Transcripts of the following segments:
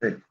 Sí.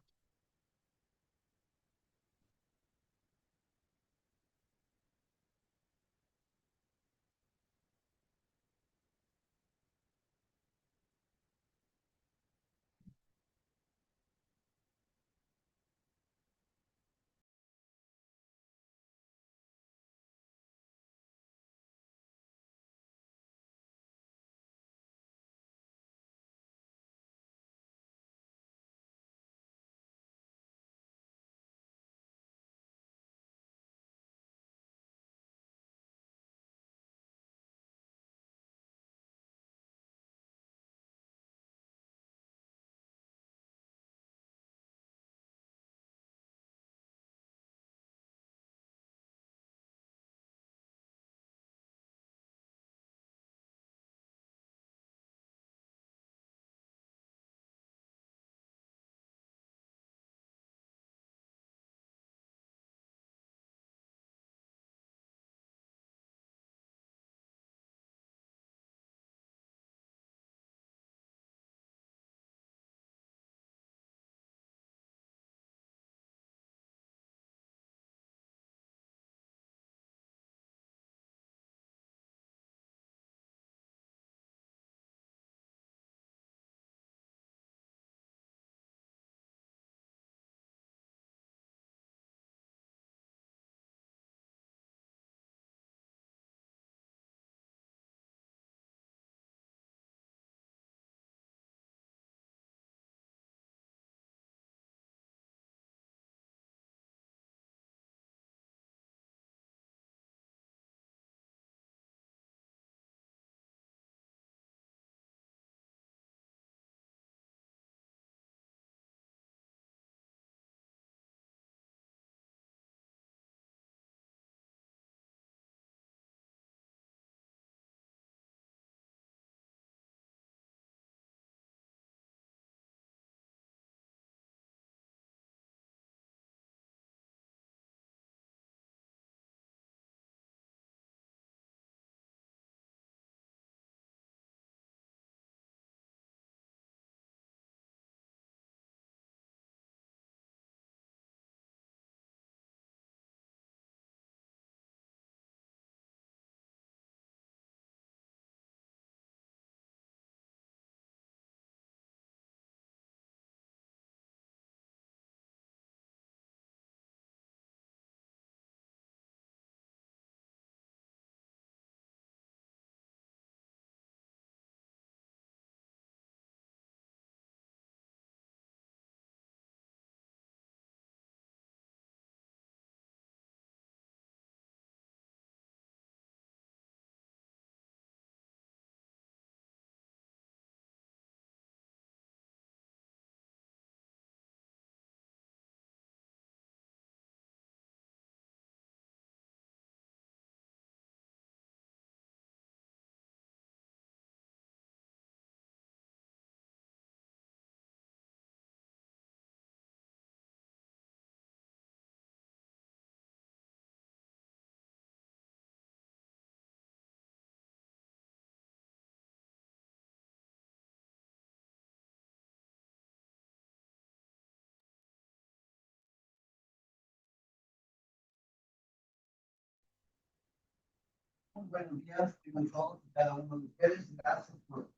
Buenos días, tengan todos y cada uno de ustedes. Gracias por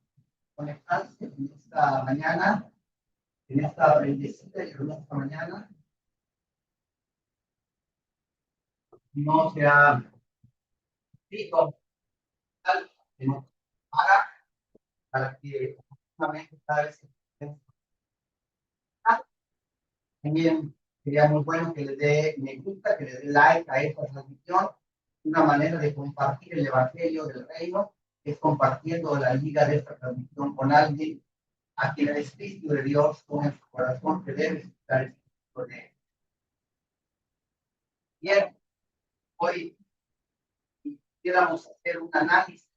conectarse en esta mañana, en esta bendecida y hermosa mañana. No se ha visto tal que nos haga para que justamente cada vez que también sería muy bueno que le dé me gusta, que le dé like a esta transmisión. Una manera de compartir el evangelio del reino es compartiendo la liga de esta transmisión con alguien a quien el Espíritu de Dios pone en su corazón que debe estar el Espíritu de bien. Hoy quisiéramos hacer un análisis,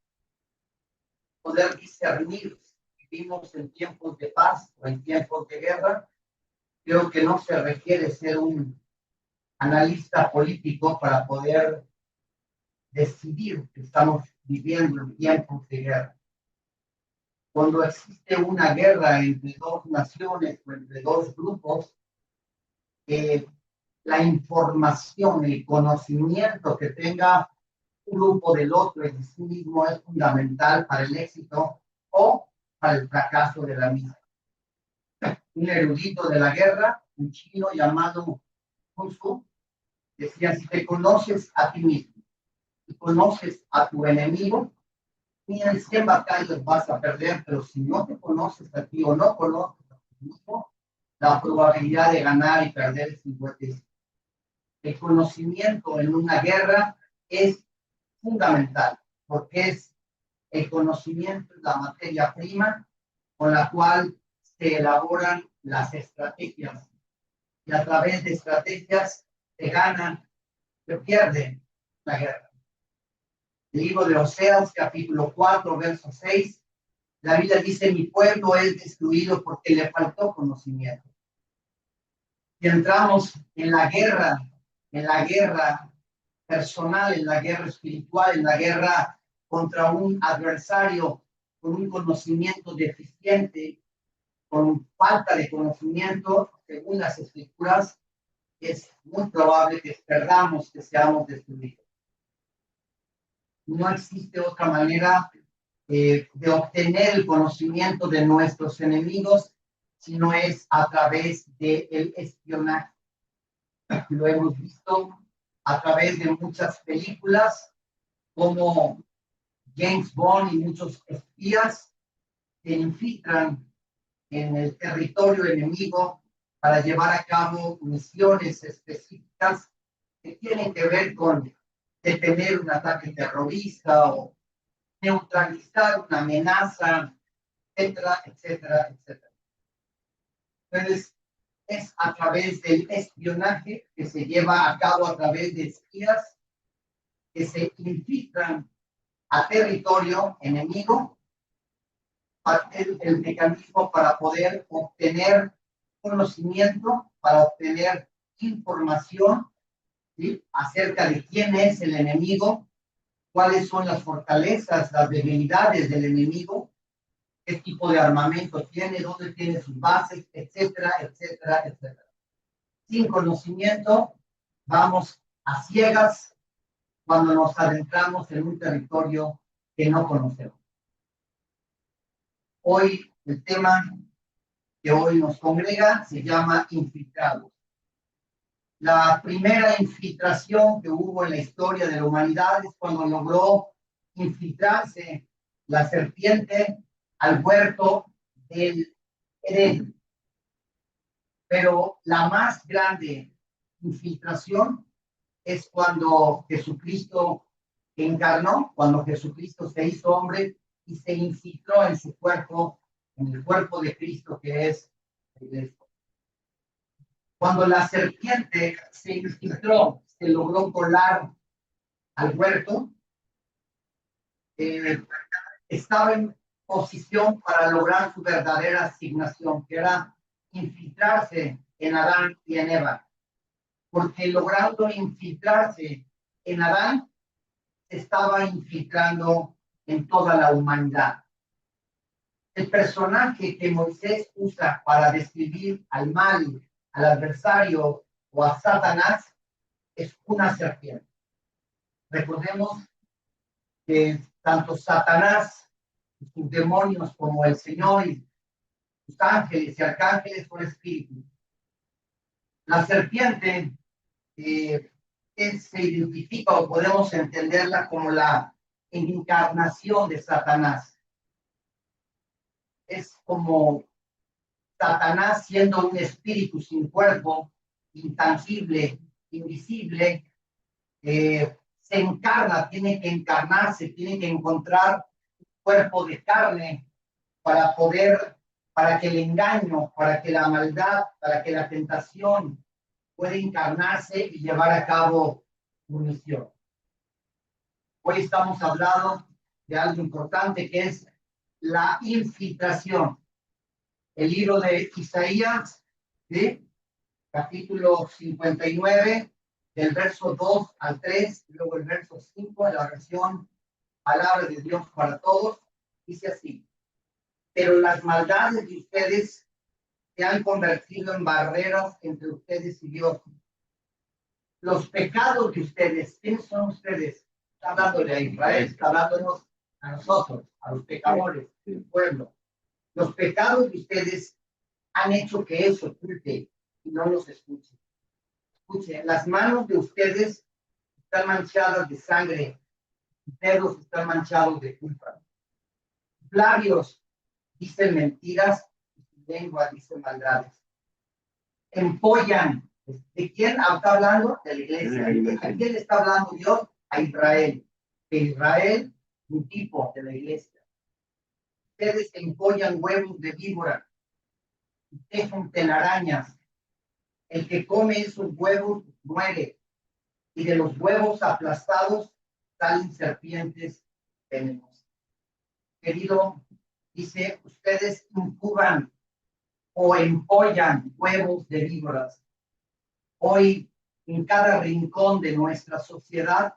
poder discernir si vivimos en tiempos de paz o en tiempos de guerra. Creo que no se requiere ser un analista político para poder decidir que estamos viviendo en tiempos de guerra. Cuando existe una guerra entre dos naciones o entre dos grupos, la información, el conocimiento que tenga un grupo del otro en sí mismo es fundamental para el éxito o para el fracaso de la misma. Un erudito de la guerra, un chino llamado Sun Tzu, decía: si te conoces a ti mismo y conoces a tu enemigo, ni en 100 batallas vas a perder, pero si no te conoces a ti o no conoces a ti mismo, la probabilidad de ganar y perder es 50. El conocimiento en una guerra es fundamental, porque es el conocimiento, la materia prima con la cual se elaboran las estrategias. Y a través de estrategias se gana, se pierde la guerra. El libro de Oseas, capítulo 4, verso 6, la Biblia dice: mi pueblo es destruido porque le faltó conocimiento. Y entramos en la guerra personal, en la guerra espiritual, en la guerra contra un adversario con un conocimiento deficiente, con falta de conocimiento, según las escrituras, es muy probable que perdamos, que seamos destruidos. No existe otra manera de obtener el conocimiento de nuestros enemigos, sino es a través del espionaje. Lo hemos visto a través de muchas películas, como James Bond y muchos espías se infiltran en el territorio enemigo para llevar a cabo misiones específicas que tienen que ver con detener un ataque terrorista o neutralizar una amenaza, etcétera, etcétera, etcétera. Entonces, es a través del espionaje que se lleva a cabo, a través de espías que se infiltran a territorio enemigo, el mecanismo para poder obtener conocimiento, para obtener información, ¿sí?, acerca de quién es el enemigo, cuáles son las fortalezas, las debilidades del enemigo, qué tipo de armamento tiene, dónde tiene sus bases, etcétera, etcétera, etcétera. Sin conocimiento, vamos a ciegas cuando nos adentramos en un territorio que no conocemos. Hoy, el tema que hoy nos congrega se llama infiltrados. La primera infiltración que hubo en la historia de la humanidad es cuando logró infiltrarse la serpiente al huerto del Edén. Pero la más grande infiltración es cuando Jesucristo encarnó, cuando Jesucristo se hizo hombre y se infiltró en su cuerpo, en el cuerpo de Cristo, que es la iglesia. Cuando la serpiente se infiltró, se logró colar al huerto, estaba en posición para lograr su verdadera asignación, que era infiltrarse en Adán y en Eva. Porque logrando infiltrarse en Adán, se estaba infiltrando en toda la humanidad. El personaje que Moisés usa para describir al mal, al adversario o a Satanás es una serpiente. Recordemos que tanto Satanás y sus demonios como el Señor y sus ángeles y arcángeles son espíritus. La serpiente se identifica o podemos entenderla como la encarnación de Satanás. Es como Satanás siendo un espíritu sin cuerpo, intangible, invisible, se encarna, tiene que encarnarse, tiene que encontrar un cuerpo de carne para que el engaño, para que la maldad, para que la tentación pueda encarnarse y llevar a cabo su misión. Hoy estamos hablando de algo importante que es la infiltración. El libro de Isaías, ¿sí?, capítulo 59, del verso 2 al 3, y luego el verso 5 de la versión Palabra de Dios para Todos, dice así: pero las maldades de ustedes se han convertido en barreras entre ustedes y Dios. Los pecados de ustedes, ¿quiénes son ustedes? Está hablándole a Israel, está hablándonos a nosotros, a los pecadores del pueblo. Los pecados de ustedes han hecho que eso oculte y no los escuchen. Escuchen, las manos de ustedes están manchadas de sangre, sus dedos están manchados de culpa. Sus labios dicen mentiras y su lengua dice maldades. Empollan. ¿De quién está hablando? De la iglesia. ¿A quién está hablando Dios? A Israel. De Israel, un tipo de la iglesia. Ustedes empollan huevos de víbora. Ustedes son telarañas. El que come esos huevos muere. Y de los huevos aplastados salen serpientes venenosas. Querido, dice, ustedes incuban o empollan huevos de víboras. Hoy, en cada rincón de nuestra sociedad,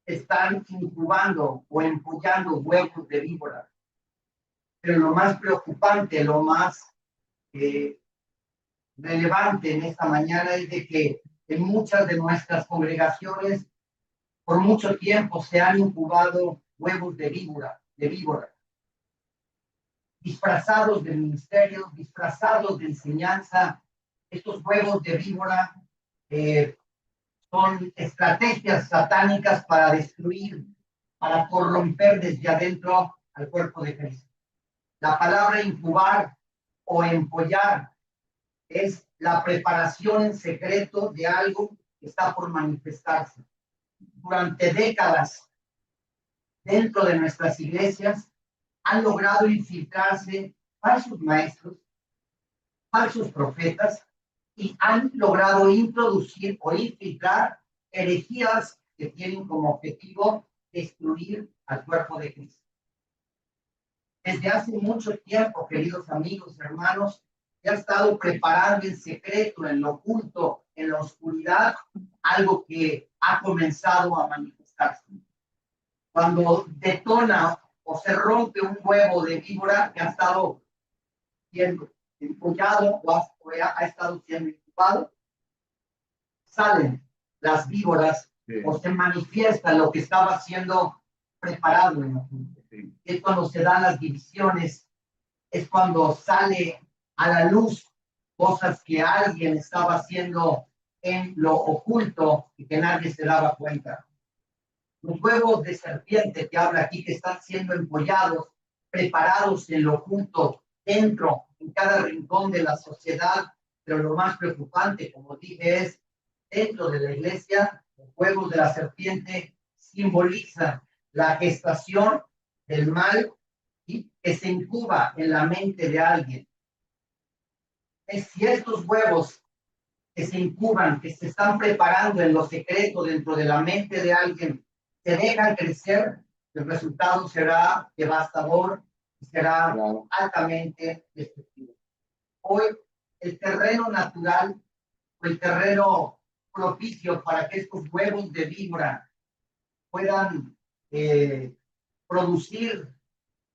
están incubando o empollando huevos de víbora. Pero lo más preocupante, lo más relevante en esta mañana es de que en muchas de nuestras congregaciones, por mucho tiempo se han incubado huevos de víbora, disfrazados de ministerio, disfrazados de enseñanza. Estos huevos de víbora son estrategias satánicas para destruir, para corromper desde adentro al cuerpo de Cristo. La palabra incubar o empollar es la preparación en secreto de algo que está por manifestarse. Durante décadas, dentro de nuestras iglesias, han logrado infiltrarse falsos maestros, falsos profetas, y han logrado introducir o infiltrar herejías que tienen como objetivo destruir al cuerpo de Cristo. Desde hace mucho tiempo, queridos amigos, hermanos, se ha estado preparando en secreto, en lo oculto, en la oscuridad, algo que ha comenzado a manifestarse. Cuando detona o se rompe un huevo de víbora que ha estado siendo empollado o ha estado siendo incubado, salen las víboras o se manifiesta lo que estaba siendo preparado en lo oculto. Es cuando se dan las divisiones, es cuando sale a la luz cosas que alguien estaba haciendo en lo oculto y que nadie se daba cuenta. Los huevos de serpiente que habla aquí, que están siendo empollados, preparados en lo oculto, dentro, en cada rincón de la sociedad, pero lo más preocupante, como dije, es dentro de la iglesia, los huevos de la serpiente simbolizan la gestación del mal y que se incuba en la mente de alguien. Es si estos huevos que se incuban, que se están preparando en lo secreto dentro de la mente de alguien, se dejan crecer, el resultado será devastador y será altamente destructivo. Hoy, el terreno natural o el terreno propicio para que estos huevos de víbora puedan producir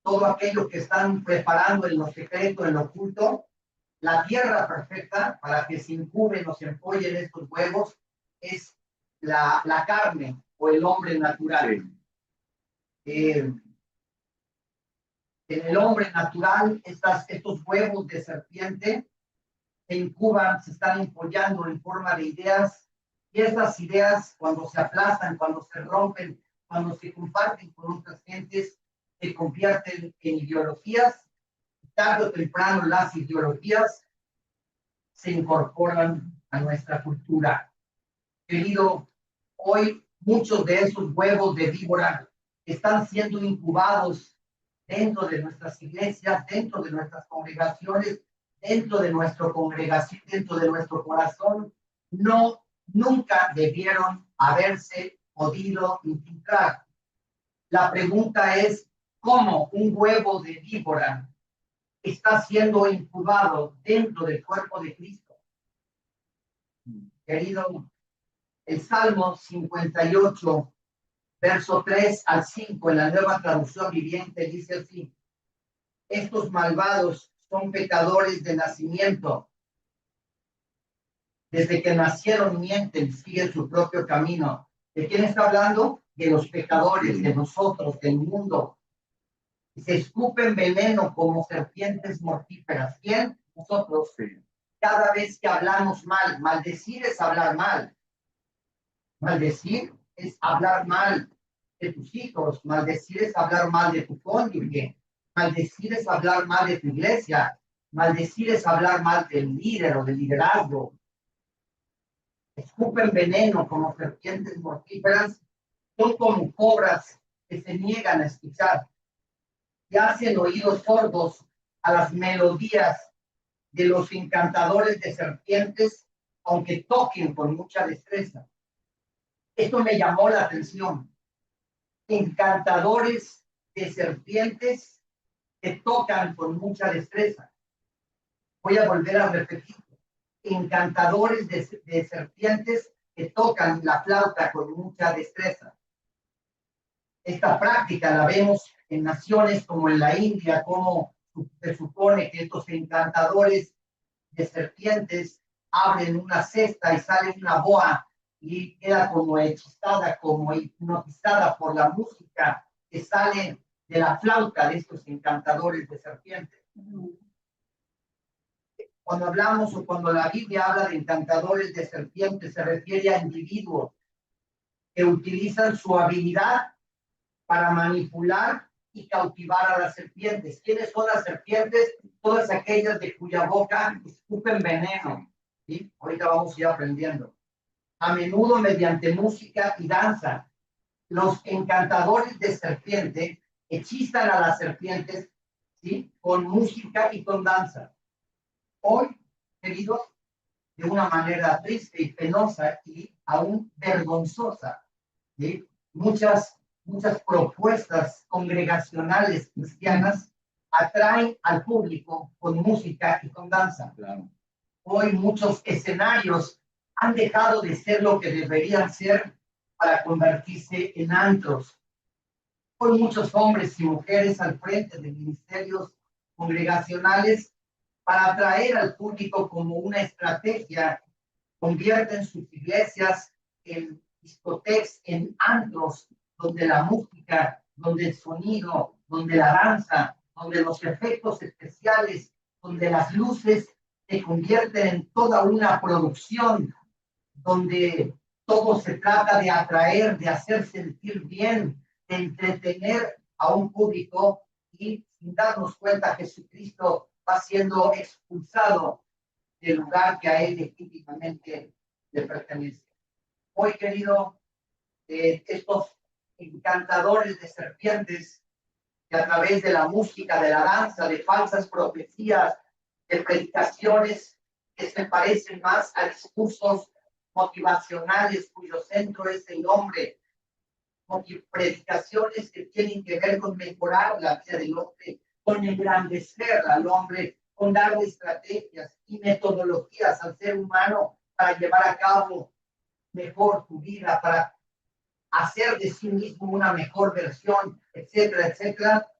todo aquello que están preparando en lo secreto, en lo oculto, la tierra perfecta para que se incuben o se empollen estos huevos es la carne o el hombre natural. En el hombre natural, estos huevos de serpiente se incuban, se están empollando en forma de ideas, y estas ideas, cuando se aplastan, cuando se rompen, cuando se comparten con otras gentes, se convierten en ideologías. Tarde o temprano las ideologías se incorporan a nuestra cultura. Querido, hoy muchos de esos huevos de víbora están siendo incubados dentro de nuestras iglesias, dentro de nuestras congregaciones, dentro de nuestra congregación, dentro de nuestro corazón. Nunca debieron haberse podido infiltrar. La pregunta es, ¿cómo un huevo de víbora está siendo incubado dentro del cuerpo de Cristo? Querido, el Salmo 58, verso 3 al 5, en la Nueva Traducción Viviente, dice así: estos malvados son pecadores de nacimiento. Desde que nacieron mienten, siguen su propio camino. ¿De quién está hablando? De los pecadores, de nosotros, del mundo. Se escupen veneno como serpientes mortíferas. ¿Quién? Nosotros. Cada vez que hablamos mal, maldecir es hablar mal. Maldecir es hablar mal de tus hijos. Maldecir es hablar mal de tu cónyuge. Maldecir es hablar mal de tu iglesia. Maldecir es hablar mal del líder o del liderazgo. Escupen veneno como serpientes mortíferas. Son como cobras que se niegan a escuchar. Y hacen oídos sordos a las melodías de los encantadores de serpientes, aunque toquen con mucha destreza. Esto me llamó la atención. Encantadores de serpientes que tocan con mucha destreza. Voy a volver a repetir. Encantadores de serpientes que tocan la flauta con mucha destreza. Esta práctica la vemos en naciones como en la India, como se supone que estos encantadores de serpientes abren una cesta y sale una boa y queda como hechizada, como hipnotizada por la música que sale de la flauta de estos encantadores de serpientes. Cuando hablamos o cuando la Biblia habla de encantadores de serpientes, se refiere a individuos que utilizan su habilidad para manipular y cautivar a las serpientes. ¿Quiénes son las serpientes? Todas aquellas de cuya boca escupen veneno. ¿Sí? Ahorita vamos a ir aprendiendo. A menudo mediante música y danza. Los encantadores de serpiente hechizan a las serpientes, ¿sí? Con música y con danza. Hoy, queridos, de una manera triste y penosa y aún vergonzosa, ¿sí? Muchas propuestas congregacionales cristianas atraen al público con música y con danza. Claro. Hoy muchos escenarios han dejado de ser lo que deberían ser para convertirse en antros. Hoy muchos hombres y mujeres al frente de ministerios congregacionales para atraer al público como una estrategia, convierten sus iglesias en discotecas, en antros, donde la música, donde el sonido, donde la danza, donde los efectos especiales, donde las luces se convierten en toda una producción, donde todo se trata de atraer, de hacer sentir bien, de entretener a un público y sin darnos cuenta Jesucristo va siendo expulsado del lugar que a él legítimamente le pertenece. Hoy, querido, estos encantadores de serpientes que a través de la música, de la danza, de falsas profecías, de predicaciones que se parecen más a discursos motivacionales cuyo centro es el hombre, predicaciones que tienen que ver con mejorar la vida del hombre, con engrandecer al hombre, con darle estrategias y metodologías al ser humano para llevar a cabo mejor tu vida, para hacer de sí mismo una mejor versión, etcétera, etcétera.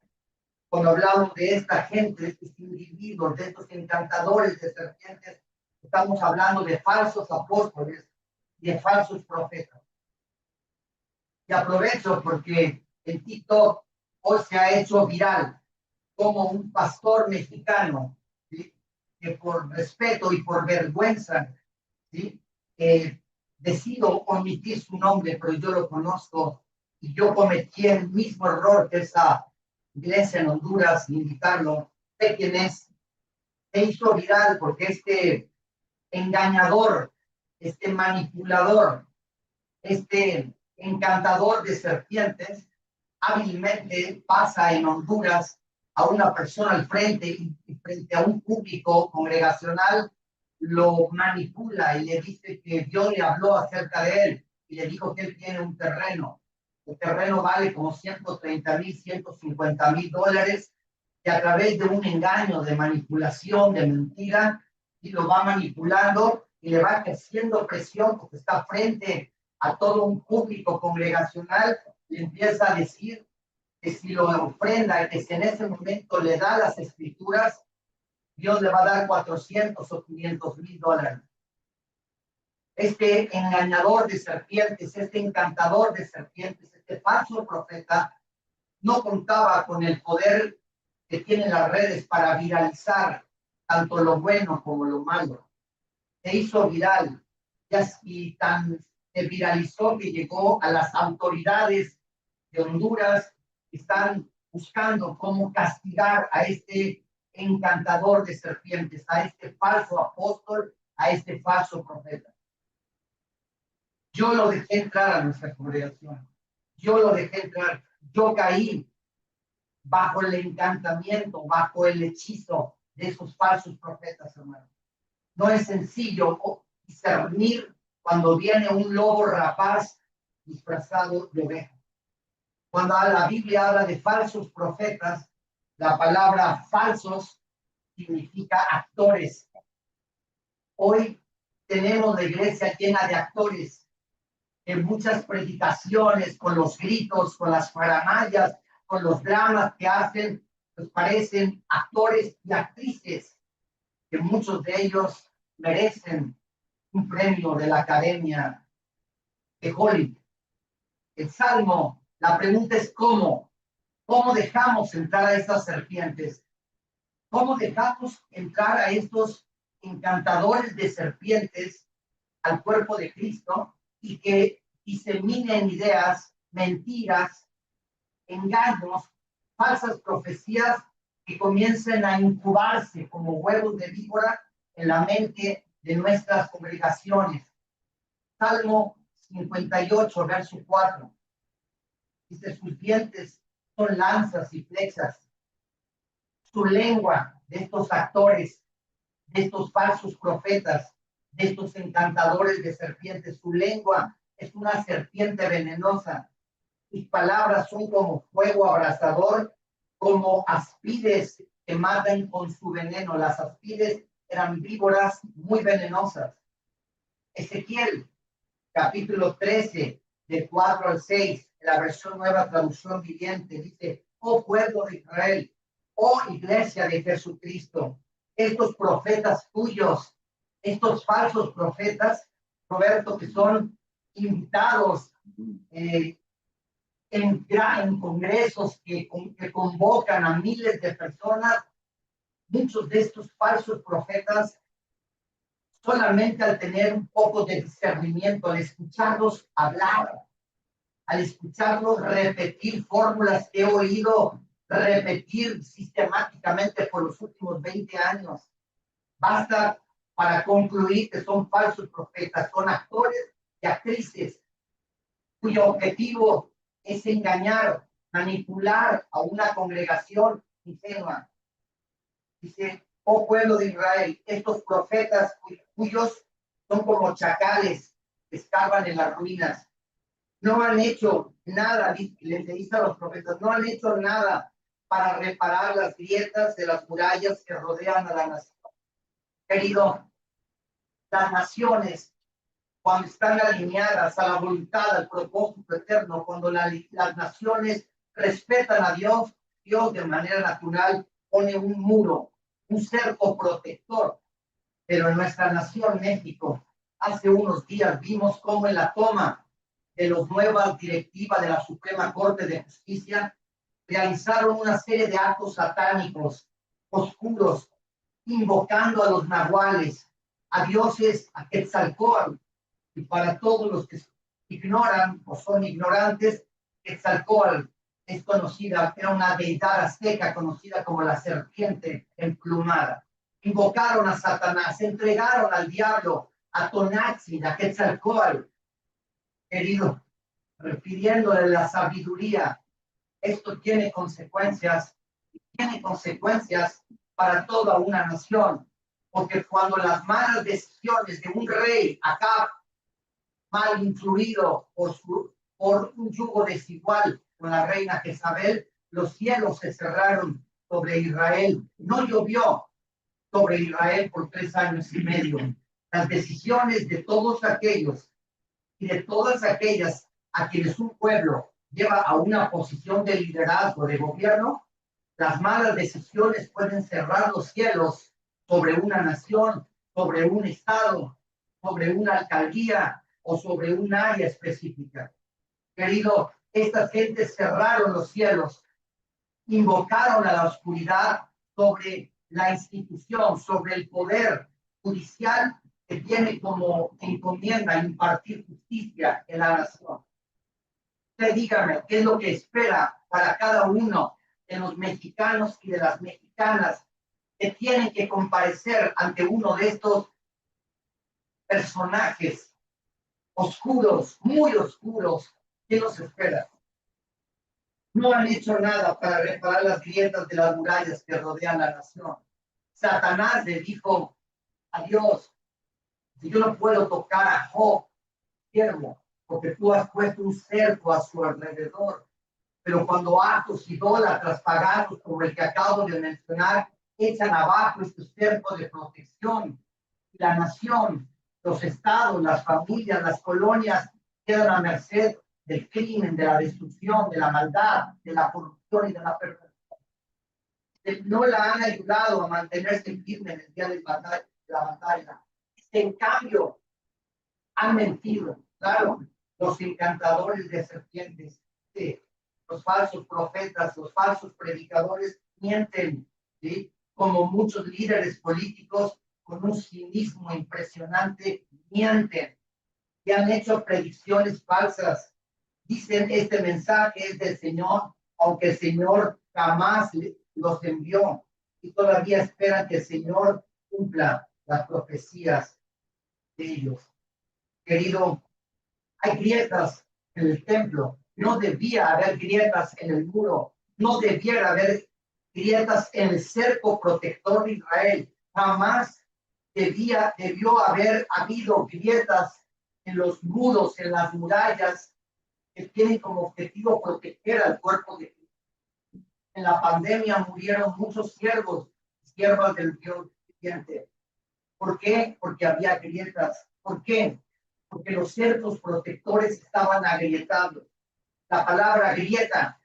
Cuando hablamos de esta gente, de estos individuos, de estos encantadores de serpientes, estamos hablando de falsos apóstoles y de falsos profetas. Y aprovecho porque el TikTok hoy se ha hecho viral como un pastor mexicano, ¿sí? Que por respeto y por vergüenza, ¿sí? Decido omitir su nombre, pero yo lo conozco y yo cometí el mismo error que esa iglesia en Honduras, invitarlo. Sé quién es. Se hizo viral porque este engañador, este manipulador, este encantador de serpientes, hábilmente pasa en Honduras a una persona al frente y frente a un público congregacional lo manipula y le dice que Dios le habló acerca de él y le dijo que él tiene un terreno. El terreno vale como 130,000, 150,000 dólares y a través de un engaño, de manipulación, de mentira, y lo va manipulando y le va creciendo presión porque está frente a todo un público congregacional, le empieza a decir que si lo ofrenda, que si en ese momento le da las escrituras, Dios le va a dar 400 o 500 mil dólares. Este engañador de serpientes, este encantador de serpientes, este falso profeta, no contaba con el poder que tienen las redes para viralizar tanto lo bueno como lo malo. Se hizo viral y tan se viralizó que llegó a las autoridades de Honduras que están buscando cómo castigar a este encantador de serpientes, a este falso apóstol, a este falso profeta. Yo lo dejé entrar a nuestra congregación. Yo lo dejé entrar. Yo caí bajo el encantamiento, bajo el hechizo de esos falsos profetas, hermano. No es sencillo discernir cuando viene un lobo rapaz disfrazado de oveja. Cuando la Biblia habla de falsos profetas, la palabra falsos significa actores. Hoy tenemos la iglesia llena de actores, en muchas predicaciones, con los gritos, con las faramayas, con los dramas que hacen, pues parecen actores y actrices, que muchos de ellos merecen un premio de la Academia de Hollywood. El Salmo, la pregunta es ¿cómo? ¿Cómo dejamos entrar a estas serpientes? ¿Cómo dejamos entrar a estos encantadores de serpientes al cuerpo de Cristo y que diseminen ideas, mentiras, engaños, falsas profecías que comiencen a incubarse como huevos de víbora en la mente de nuestras congregaciones? Salmo 58, verso 4. Dice, sus dientes son lanzas y flechas. Su lengua de estos actores, de estos falsos profetas, de estos encantadores de serpientes, su lengua es una serpiente venenosa. Sus palabras son como fuego abrasador, como aspides que matan con su veneno. Las aspides eran víboras muy venenosas. Ezequiel, capítulo 13, de 4 al 6, la versión Nueva Traducción Viviente, dice, oh pueblo de Israel, oh iglesia de Jesucristo, estos profetas tuyos, estos falsos profetas, Roberto, que son invitados en congresos que convocan a miles de personas, muchos de estos falsos profetas, solamente al tener un poco de discernimiento, al escucharlos hablar, al escucharlos repetir fórmulas que he oído repetir sistemáticamente por los últimos 20 años, basta para concluir que son falsos profetas, son actores y actrices cuyo objetivo es engañar, manipular a una congregación ingenua. Dice, oh pueblo de Israel, estos profetas cuyos son como chacales que escarban en las ruinas, no han hecho nada, les dice a los profetas, no han hecho nada para reparar las grietas de las murallas que rodean a la nación. Querido, las naciones, cuando están alineadas a la voluntad, al propósito eterno, cuando las naciones respetan a Dios, Dios de manera natural pone un muro, un cerco protector. Pero en nuestra nación, México, hace unos días vimos cómo en la toma de las nuevas directivas de la Suprema Corte de Justicia realizaron una serie de actos satánicos, oscuros, invocando a los nahuales, a dioses, a Quetzalcóatl. Y para todos los que ignoran o son ignorantes, Quetzalcóatl es conocida, era una deidad azteca conocida como la serpiente emplumada. Invocaron a Satanás, entregaron al diablo, a Tonantzin, a Quetzalcóatl, querido, refiriéndole la sabiduría. Esto tiene consecuencias para toda una nación, porque cuando las malas decisiones de un rey Acab, mal influido por un yugo desigual con la reina Jezabel, los cielos se cerraron sobre Israel. No llovió sobre Israel por 3 años y medio. Las decisiones de todos aquellos y de todas aquellas a quienes un pueblo lleva a una posición de liderazgo, de gobierno, las malas decisiones pueden cerrar los cielos sobre una nación, sobre un estado, sobre una alcaldía o sobre un área específica. Querido, estas gentes cerraron los cielos, invocaron a la oscuridad sobre la institución, sobre el poder judicial que tiene como encomienda impartir justicia en la nación. Usted dígame, ¿qué es lo que espera para cada uno de los mexicanos y de las mexicanas que tienen que comparecer ante uno de estos personajes oscuros, muy oscuros? ¿Qué nos espera? No han hecho nada para reparar las grietas de las murallas que rodean la nación. Satanás le dijo a Dios: si yo no puedo tocar a Job, siervo, porque tú has puesto un cerco a su alrededor. Pero cuando actos idólatras paganos como el que acabo de mencionar echan abajo este cerco de protección, y la nación, los estados, las familias, las colonias quedan a merced del crimen, de la destrucción, de la maldad, de la corrupción y de la perversión. No la han ayudado a mantenerse firme en el día de la batalla. En cambio, han mentido. Claro, los encantadores de serpientes, los falsos profetas, los falsos predicadores mienten, ¿sí? Como muchos líderes políticos con un cinismo impresionante mienten y han hecho predicciones falsas. Dicen: este mensaje es del Señor, aunque el Señor jamás los envió, y todavía esperan que el Señor cumpla las profecías de ellos. Querido, hay grietas en el templo. No debía haber grietas en el muro. No debiera haber grietas en el cerco protector de Israel. Jamás debió haber habido grietas en los muros, en las murallas que tienen como objetivo proteger al cuerpo de Cristo. En la pandemia murieron muchos siervos, siervas del Dios viviente. ¿Por qué? Porque había grietas. ¿Por qué? Porque los cercos protectores estaban agrietados. La palabra grieta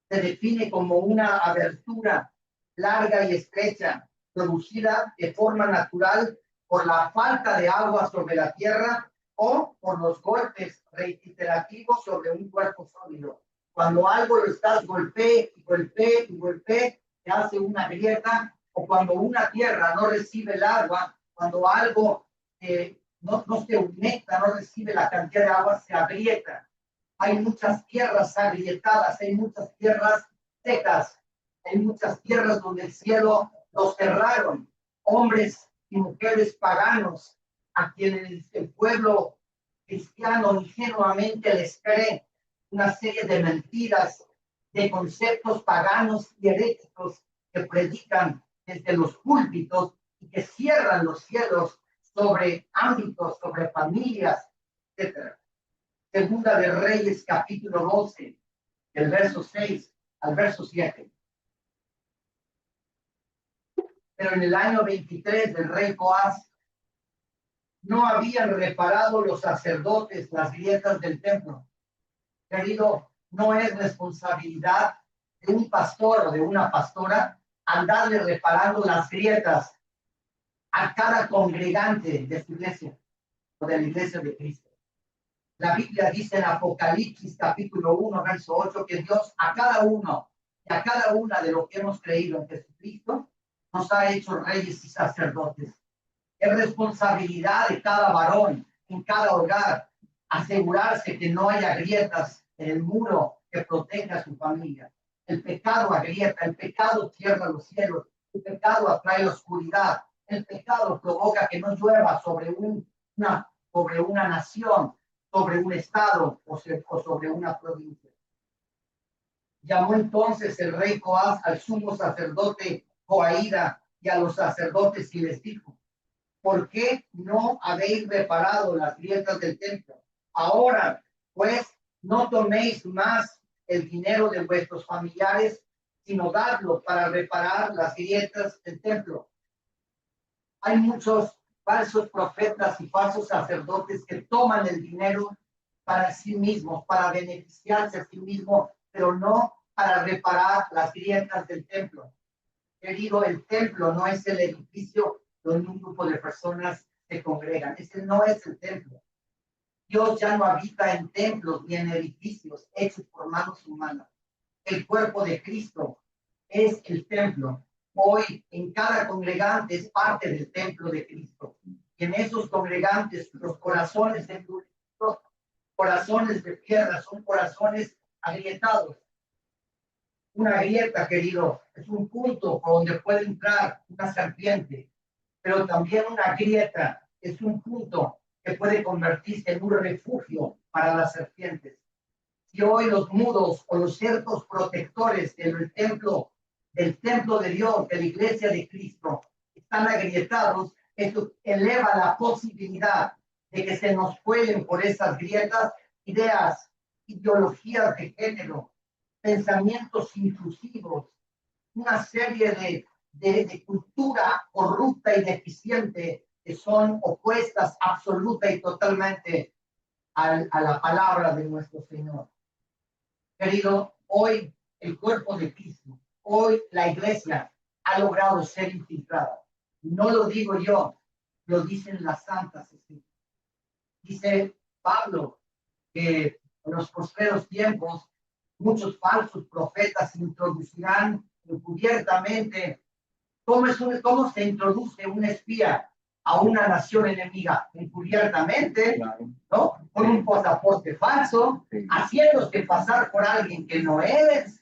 se define como una abertura larga y estrecha, producida de forma natural por la falta de agua sobre la tierra o por los golpes reiterativos sobre un cuerpo sólido. Cuando algo lo estás golpee y golpee y golpee, se hace una grieta, o cuando una tierra no recibe el agua, cuando algo no se humecta, no recibe la cantidad de agua, se agrieta. Hay muchas tierras agrietadas, hay muchas tierras secas, hay muchas tierras donde el cielo los cerraron. Hombres y mujeres paganos a quienes el pueblo cristiano ingenuamente les cree una serie de mentiras, de conceptos paganos y heréticos que predican desde los púlpitos y que cierran los cielos sobre ámbitos, sobre familias, etc. Segunda de Reyes, capítulo 12, del verso 6 al verso 7. Pero en el año 23 del rey Joás, no habían reparado los sacerdotes las grietas del templo. Querido, no es responsabilidad de un pastor o de una pastora andarle reparando las grietas a cada congregante de su iglesia o de la iglesia de Cristo. La Biblia dice en Apocalipsis capítulo 1, verso 8, que Dios a cada uno y a cada una de los que hemos creído en Jesucristo nos ha hecho reyes y sacerdotes. Es responsabilidad de cada varón en cada hogar asegurarse que no haya grietas en el muro que proteja a su familia. El pecado agrieta, el pecado cierra los cielos, el pecado atrae la oscuridad, el pecado provoca que no llueva sobre una nación, sobre un estado o sobre una provincia. Llamó entonces el rey Joás al sumo sacerdote Joaída y a los sacerdotes y les dijo: ¿por qué no habéis reparado las grietas del templo? Ahora, pues, no toméis más el dinero de vuestros familiares, sino dadlo para reparar las grietas del templo. Hay muchos falsos profetas y falsos sacerdotes que toman el dinero para sí mismos, para beneficiarse a sí mismos, pero no para reparar las grietas del templo. Querido, el templo no es el edificio donde un grupo de personas se congregan. Ese no es el templo. Dios ya no habita en templos ni en edificios hechos por manos humanas. El cuerpo de Cristo es el templo. Hoy en cada congregante es parte del templo de Cristo. Y en esos congregantes, los corazones endurecidos, corazones de piedra, son corazones agrietados. Una grieta, querido, es un punto por donde puede entrar una serpiente, pero también una grieta es un punto que puede convertirse en un refugio para las serpientes. Si hoy los muros o los ciertos protectores del templo de Dios, de la iglesia de Cristo, están agrietados, esto eleva la posibilidad de que se nos cuelen por esas grietas ideas, ideologías de género, pensamientos intrusivos, una serie de cultura corrupta y deficiente que son opuestas absoluta y totalmente a la palabra de nuestro Señor. Querido, hoy el cuerpo de Cristo, hoy la iglesia ha logrado ser infiltrada. No lo digo yo, lo dicen las santas escrituras. Dice Pablo que en los postreros tiempos muchos falsos profetas introducirán encubiertamente. ¿Cómo se introduce un espía a una nación enemiga? Encubiertamente, ¿no? Con un pasaporte falso, haciéndose pasar por alguien que no es,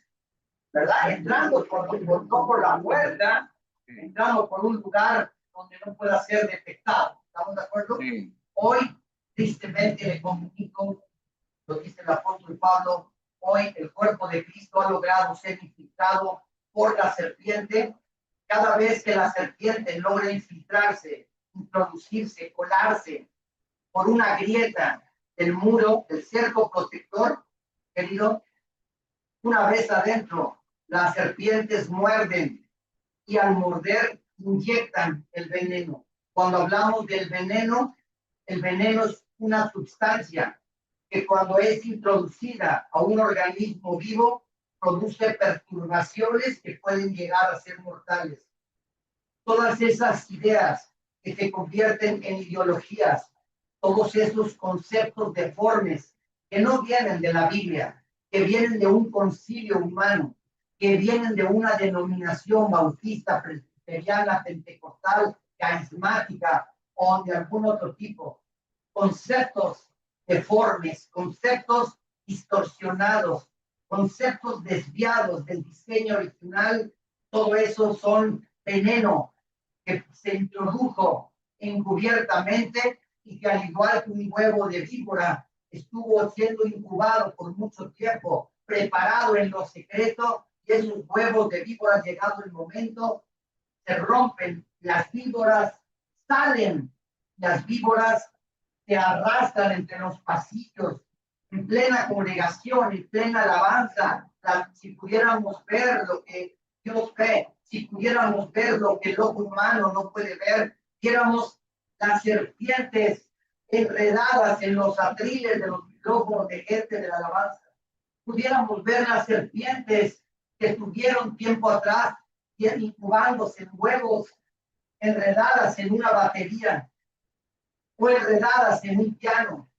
¿verdad? Entrando por la puerta, entrando por un lugar donde no pueda ser detectado. ¿Estamos de acuerdo? Sí. Hoy, tristemente, le comunico, lo dice el apóstol Pablo, hoy el cuerpo de Cristo ha logrado ser infiltrado por la serpiente. Cada vez que la serpiente logra infiltrarse, introducirse, colarse por una grieta del muro, del cerco protector, querido, una vez adentro, las serpientes muerden y al morder inyectan el veneno. Cuando hablamos del veneno, el veneno es una sustancia que cuando es introducida a un organismo vivo, produce perturbaciones que pueden llegar a ser mortales. Todas esas ideas que se convierten en ideologías, todos esos conceptos deformes que no vienen de la Biblia, que vienen de un concilio humano, que vienen de una denominación bautista, presbiteriana, pentecostal, carismática o de algún otro tipo. Conceptos deformes, conceptos distorsionados, conceptos desviados del diseño original, todo eso son veneno que se introdujo encubiertamente y que al igual que un huevo de víbora estuvo siendo incubado por mucho tiempo, preparado en lo secreto, y esos huevos de víbora, llegado el momento, se rompen, las víboras salen, las víboras se arrastran entre los pasillos, en plena congregación, en plena alabanza. Si pudiéramos ver lo que Dios ve, si pudiéramos ver lo que el ojo humano no puede ver, viéramos las serpientes enredadas en los atriles de los micrófonos de gente de la alabanza. Pudiéramos ver las serpientes que estuvieron tiempo atrás incubándose en huevos, enredadas en una batería, o enredadas en un piano,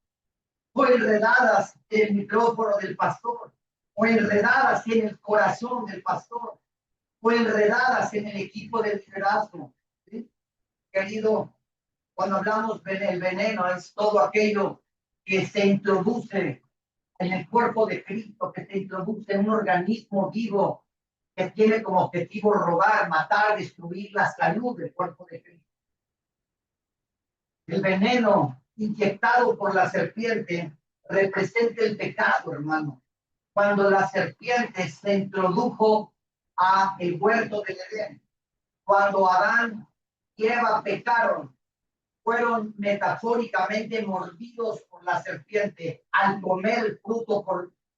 o enredadas en el micrófono del pastor, o enredadas en el corazón del pastor, o enredadas en el equipo de liderazgo. ¿Sí? Querido, cuando hablamos del veneno, es todo aquello que se introduce en el cuerpo de Cristo, que se introduce en un organismo vivo que tiene como objetivo robar, matar, destruir la salud del cuerpo de Cristo. El veneno inyectado por la serpiente representa el pecado, hermano. Cuando la serpiente se introdujo a el huerto del Edén, cuando Adán y Eva pecaron, fueron metafóricamente mordidos por la serpiente al comer el fruto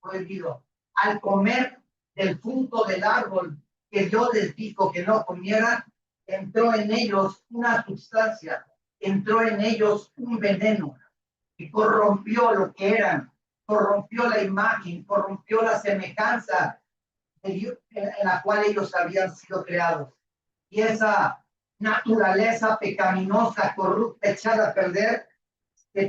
prohibido, al comer del fruto del árbol que Dios les dijo que no comieran, entró en ellos una sustancia, entró en ellos un veneno y corrompió lo que eran corrompió la imagen, corrompió la semejanza en la cual ellos habían sido creados. Y esa naturaleza pecaminosa, corrupta, echada a perder, se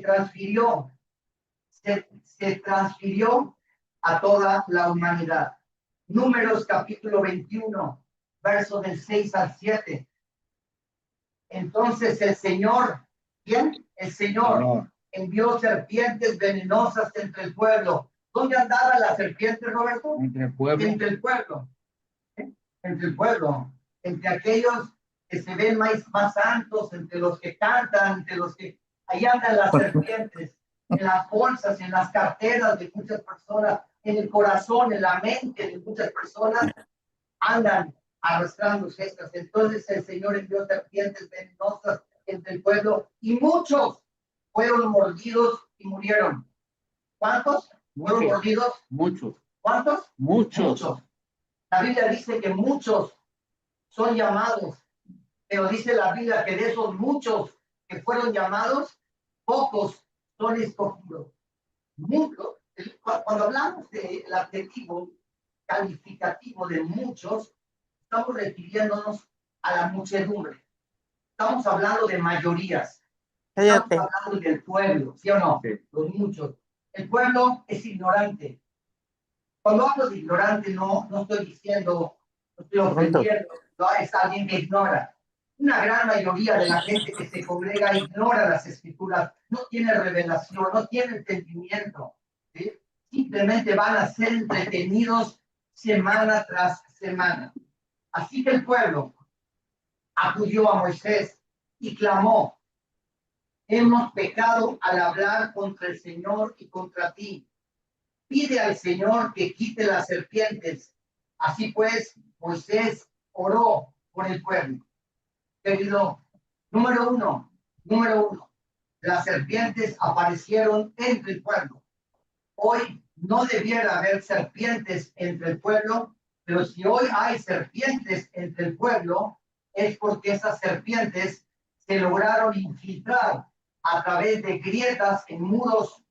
transfirió a toda la humanidad. Números capítulo 21, versos del 6 al 7. Entonces el Señor, ¿quién? El Señor envió serpientes venenosas entre el pueblo. ¿Dónde andaban las serpientes, Roberto? Entre el pueblo. Entre el pueblo. Entre el pueblo. Entre aquellos que se ven más santos, entre los que cantan, entre los que... Ahí andan las serpientes, en las bolsas, en las carteras de muchas personas, en el corazón, en la mente de muchas personas, andan arrastrándose estas. Entonces el Señor envió serpientes venenosas entre el pueblo y muchos fueron mordidos y murieron. ¿Cuántos fueron mordidos? Muchos. ¿Cuántos? Muchos. La Biblia dice que muchos son llamados, pero dice la Biblia que de esos muchos que fueron llamados, pocos son escogidos. Muchos, cuando hablamos del adjetivo calificativo de muchos, estamos refiriéndonos a la muchedumbre. Estamos hablando de mayorías. Estamos hablando del pueblo, ¿sí o no? Sí. Los muchos. El pueblo es ignorante. Cuando hablo de ignorante, no estoy diciendo, no estoy ofendiendo, no, es alguien que ignora. Una gran mayoría de la gente que se congrega ignora las escrituras, no tiene revelación, no tiene entendimiento. ¿Sí? Simplemente van a ser entretenidos semana tras semana. Así que el pueblo acudió a Moisés y clamó: hemos pecado al hablar contra el Señor y contra ti. Pide al Señor que quite las serpientes. Así pues, Moisés oró por el pueblo. Querido, número uno, las serpientes aparecieron entre el pueblo. Hoy no debiera haber serpientes entre el pueblo, pero si hoy hay serpientes entre el pueblo, es porque esas serpientes se lograron infiltrar a través de grietas en muros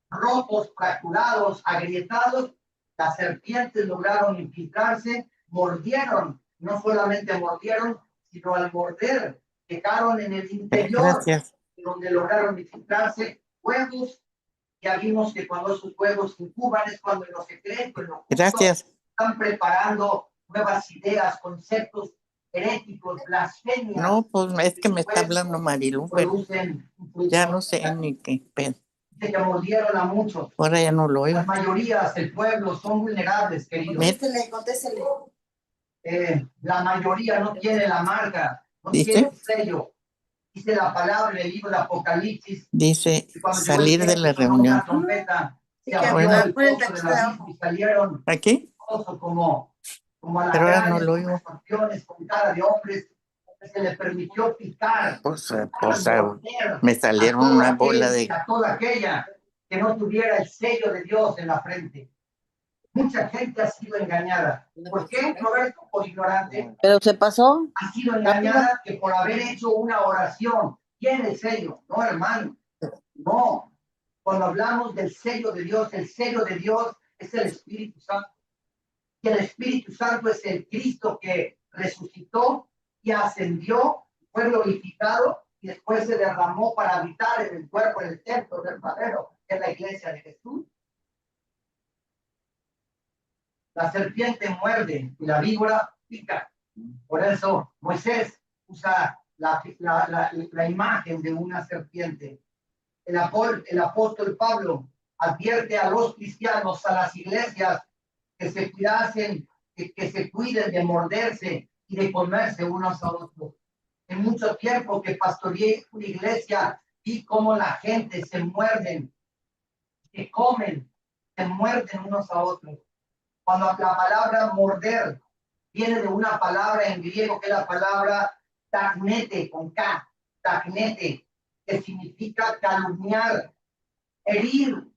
rotos, fracturados, agrietados. Las serpientes lograron infiltrarse, mordieron, no solamente mordieron, sino al morder, dejaron en el interior, donde lograron infiltrarse huevos. Ya vimos que cuando esos huevos incuban es cuando en lo secreto, en lo oculto, están preparando nuevas ideas, conceptos heréticos, blasfemias. No, pues es que me está hablando Marilu, pero ya no sé ni qué pedo. Que mordieron a muchos. Ahora ya no lo oigo. Las mayorías del pueblo son vulnerables, queridos. Contéstele. La mayoría no tiene la marca, no tiene el sello. Dice la palabra en el libro de Apocalipsis. Dice salir de la reunión. Una trompeta, se abrió el pozo del abismo y salieron ¿aquí? Como alacranes, no como escorpiones, con cara de hombres. Se le permitió picar. Pues me salieron una bola de... A toda aquella que no tuviera el sello de Dios en la frente. Mucha gente ha sido engañada. ¿Por qué, Roberto? Por ignorante. Pero se pasó. Ha sido engañada que por haber hecho una oración. Tiene el sello. No, hermano. No. Cuando hablamos del sello de Dios, el sello de Dios es el Espíritu Santo. Y el Espíritu Santo es el Cristo que resucitó y ascendió, fue glorificado y después se derramó para habitar en el cuerpo, en el templo verdadero, en la iglesia de Jesús. La serpiente muerde y la víbora pica. Por eso Moisés usa la imagen de una serpiente. El apóstol Pablo advierte a los cristianos, a las iglesias, que se cuidasen, que se cuiden de morderse y de comerse unos a otros. En mucho tiempo que pastoreé una iglesia, vi cómo la gente se muerden, se comen, se muerden unos a otros. Cuando la palabra morder viene de una palabra en griego que es la palabra tagnete, con K, tagnete, que significa calumniar, herir,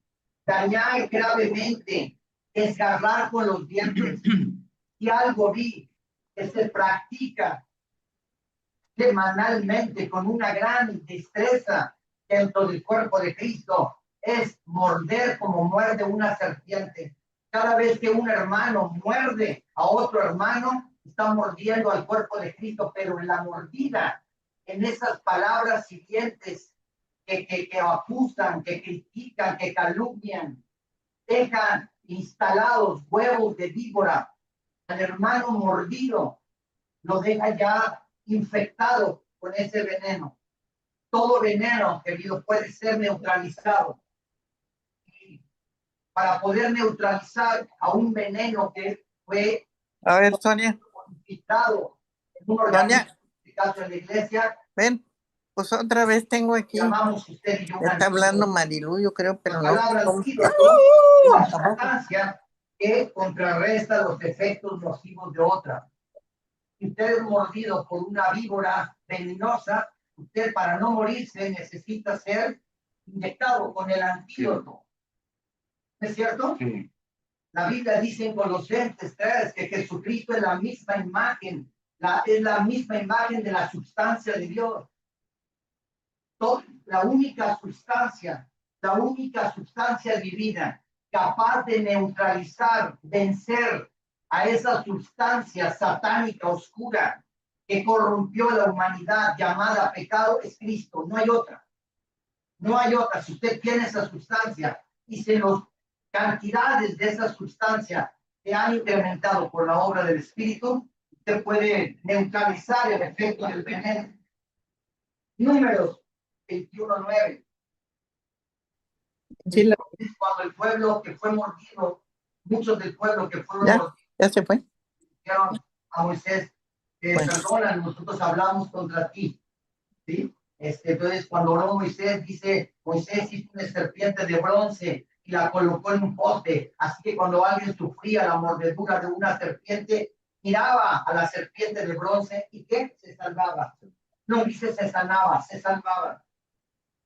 dañar gravemente, desgarrar con los dientes. Y algo vi que se practica semanalmente con una gran destreza dentro del cuerpo de Cristo, es morder como muerde una serpiente. Cada vez que un hermano muerde a otro hermano, está mordiendo al cuerpo de Cristo, pero en la mordida, en esas palabras siguientes que acusan, que critican, que calumnian, dejan instalados huevos de víbora. Al hermano mordido lo deja ya infectado con ese veneno. Todo veneno, querido, puede ser neutralizado. Y para poder neutralizar a un veneno que fue A ver, Sonia, infectado en un organismo, en este caso en la iglesia, ven, pues otra vez tengo aquí, llamamos usted y yo está hablando Marilu, yo creo, pero la no. palabra antídoto, una sustancia que contrarresta los efectos nocivos de otra. Si usted es mordido por una víbora venenosa, usted para no morirse necesita ser inyectado con el antídoto. ¿No es cierto? Sí. La Biblia dice en Colosenses 3 que Jesucristo es la misma imagen, es la misma imagen de la sustancia de Dios. La única sustancia divina capaz de neutralizar, vencer a esa sustancia satánica oscura que corrompió la humanidad llamada pecado es Cristo. No hay otra. No hay otra. Si usted tiene esa sustancia y se los cantidades de esa sustancia se han incrementado por la obra del Espíritu, usted puede neutralizar el efecto del veneno. Números 21:9. Sí, Cuando el pueblo que fue mordido, muchos del pueblo que fueron ya, mordidos, ya se fue. dijeron a Moisés, Bueno. perdona, nosotros hablamos contra ti. ¿Sí? Entonces, cuando oró Moisés, dice, Moisés hizo una serpiente de bronce y la colocó en un poste. Así que cuando alguien sufría la mordedura de una serpiente, miraba a la serpiente de bronce y ¿qué? Se salvaba. No dice se sanaba, se salvaba.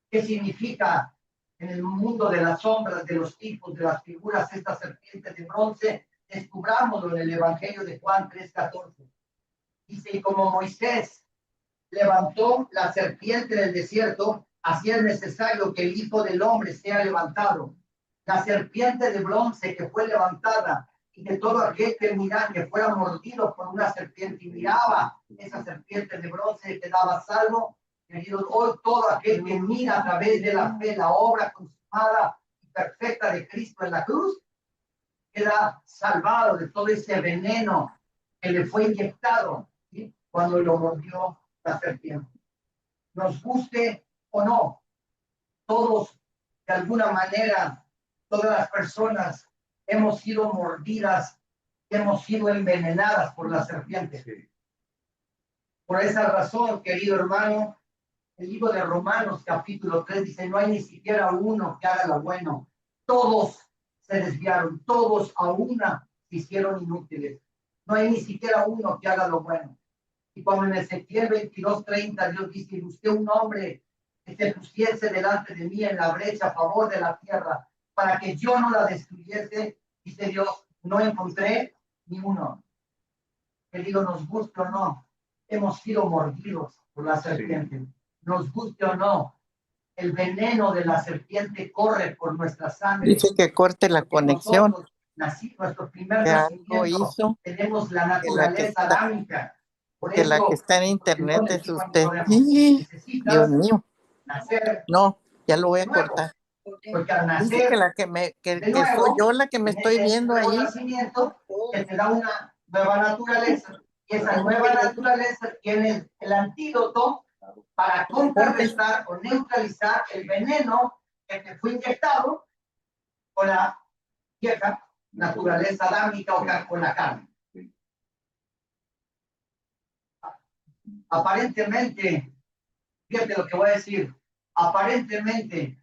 ¿Qué significa en el mundo de las sombras, de los tipos, de las figuras, esta serpiente de bronce? Descubrámoslo en el Evangelio de Juan 3:14. Dice, y como Moisés levantó la serpiente en el desierto, así es necesario que el Hijo del Hombre sea levantado. La serpiente de bronce que fue levantada y que todo aquel que mirara, que fuera mordido por una serpiente y miraba esa serpiente de bronce quedaba salvo. Queridos, hoy todo aquel que mira a través de la fe la obra consumada y perfecta de Cristo en la cruz, queda salvado de todo ese veneno que le fue inyectado, ¿sí? Cuando lo mordió la serpiente. Nos guste o no, todos, de alguna manera, todas las personas hemos sido mordidas, hemos sido envenenadas por la serpiente. Por esa razón, querido hermano, el libro de Romanos capítulo 3 dice, no hay ni siquiera uno que haga lo bueno. Todos se desviaron, todos a una se hicieron inútiles. No hay ni siquiera uno que haga lo bueno. Y cuando en Ezequiel 22:30 Dios dice, busqué un hombre que se pusiese delante de mí en la brecha a favor de la tierra, para que yo no la destruyese, dice Dios, no encontré ni uno. Querido, nos guste o no, hemos sido mordidos por la serpiente. Sí. Nos guste o no, el veneno de la serpiente corre por nuestra sangre. Dice que corte la conexión. Nuestro primer que algo nacimiento, hizo tenemos la naturaleza adámica. Que la que está en internet es usted. Dios mío. Nacer. No, ya lo voy a cortar. Porque al nacer, dice que la que soy yo la que me estoy viendo ahí. Nacimiento, que te da una nueva naturaleza. Y esa nueva naturaleza tiene el antídoto para contrarrestar o neutralizar el veneno que te fue inyectado con la vieja naturaleza adámica o con la carne. Aparentemente, fíjate lo que voy a decir, aparentemente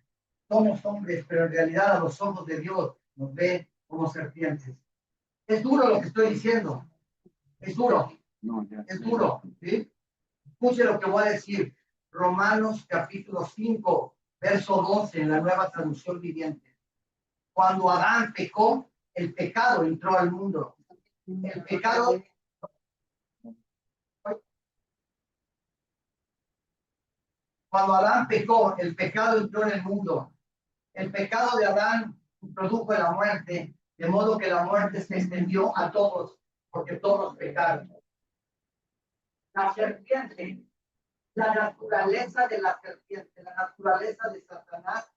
somos hombres, pero en realidad a los ojos de Dios nos ve como serpientes. Es duro lo que estoy diciendo, es duro, es duro, ¿sí? Escuche lo que voy a decir, Romanos capítulo 5, verso 12, en la Nueva Traducción Viviente. Cuando Adán pecó, el pecado entró al mundo. El pecado... Cuando Adán pecó, el pecado entró en el mundo. El pecado de Adán produjo la muerte, de modo que la muerte se extendió a todos, porque todos pecaron. La serpiente, la naturaleza de la serpiente, la naturaleza de Satanás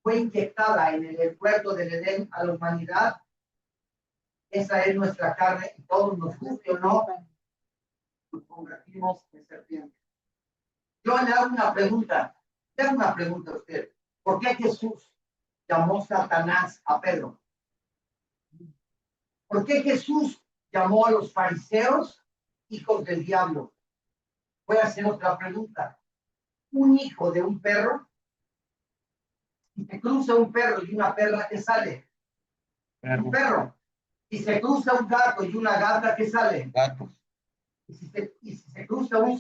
fue inyectada en el huerto del Edén a la humanidad. Esa es nuestra carne y todos nos guste o no, nos convertimos en serpientes. Yo le hago una pregunta, a usted. ¿Por qué Jesús llamó Satanás a Pedro? ¿Por qué Jesús llamó a los fariseos hijos del diablo? Voy a hacer otra pregunta. Un hijo de un perro, si se cruza un perro y una perra, ¿qué sale? Un perro. Si se cruza un gato y una gata, ¿qué sale? Gatos. Y si se cruza una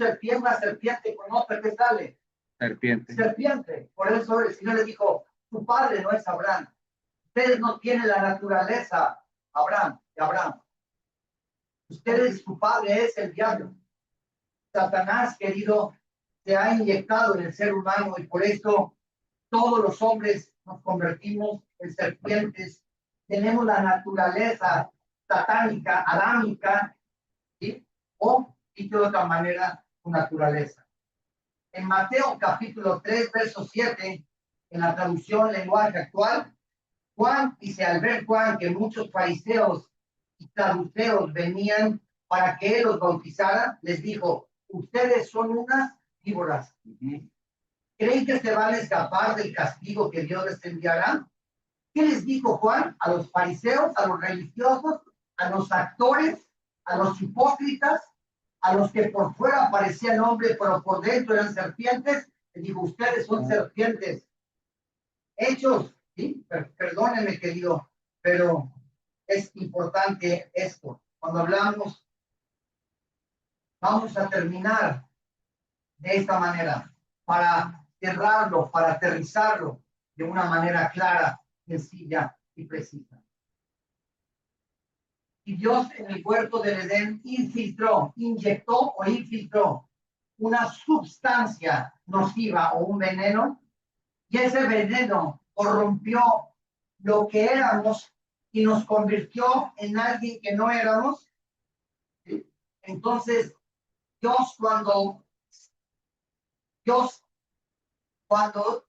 serpiente con otra, ¿qué sale? Serpiente. Serpiente. Por eso el Señor le dijo, tu padre no es Abraham. Ustedes no tienen la naturaleza de Abraham. Ustedes, su padre es el diablo. Satanás, querido, se ha inyectado en el ser humano y por eso todos los hombres nos convertimos en serpientes. Tenemos la naturaleza satánica, adámica, ¿sí? O, dicho de otra manera, su naturaleza. En Mateo capítulo 3, verso 7, en la traducción lenguaje actual, Juan dice, al ver Juan que muchos fariseos y saduceos venían para que él los bautizara, les dijo, ustedes son unas víboras. ¿Creen que se van a escapar del castigo que Dios les enviará? ¿Qué les dijo Juan a los fariseos, a los religiosos, a los actores, a los hipócritas, a los que por fuera parecían hombres, pero por dentro eran serpientes? Les dijo, ustedes son serpientes. Hechos, ¿sí? Perdónenme, querido, pero es importante esto. Cuando hablamos, vamos a terminar de esta manera, para cerrarlo, para aterrizarlo de una manera clara, sencilla y precisa. Y Dios en el huerto del Edén inyectó una sustancia nociva o un veneno, y ese veneno corrompió lo que éramos y nos convirtió en alguien que no éramos. ¿Sí? Entonces, Dios cuando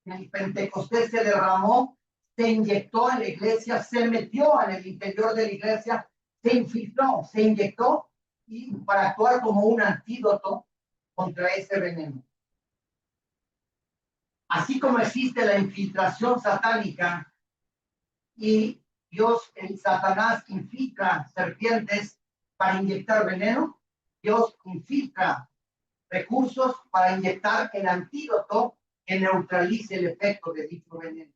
el Pentecostés se derramó, se inyectó en la iglesia, se metió en el interior de la iglesia, se infiltró, se inyectó y para actuar como un antídoto contra ese veneno. Así como existe la infiltración satánica y Satanás infiltra serpientes para inyectar veneno, Dios infiltra recursos para inyectar el antídoto que neutralice el efecto de dicho veneno.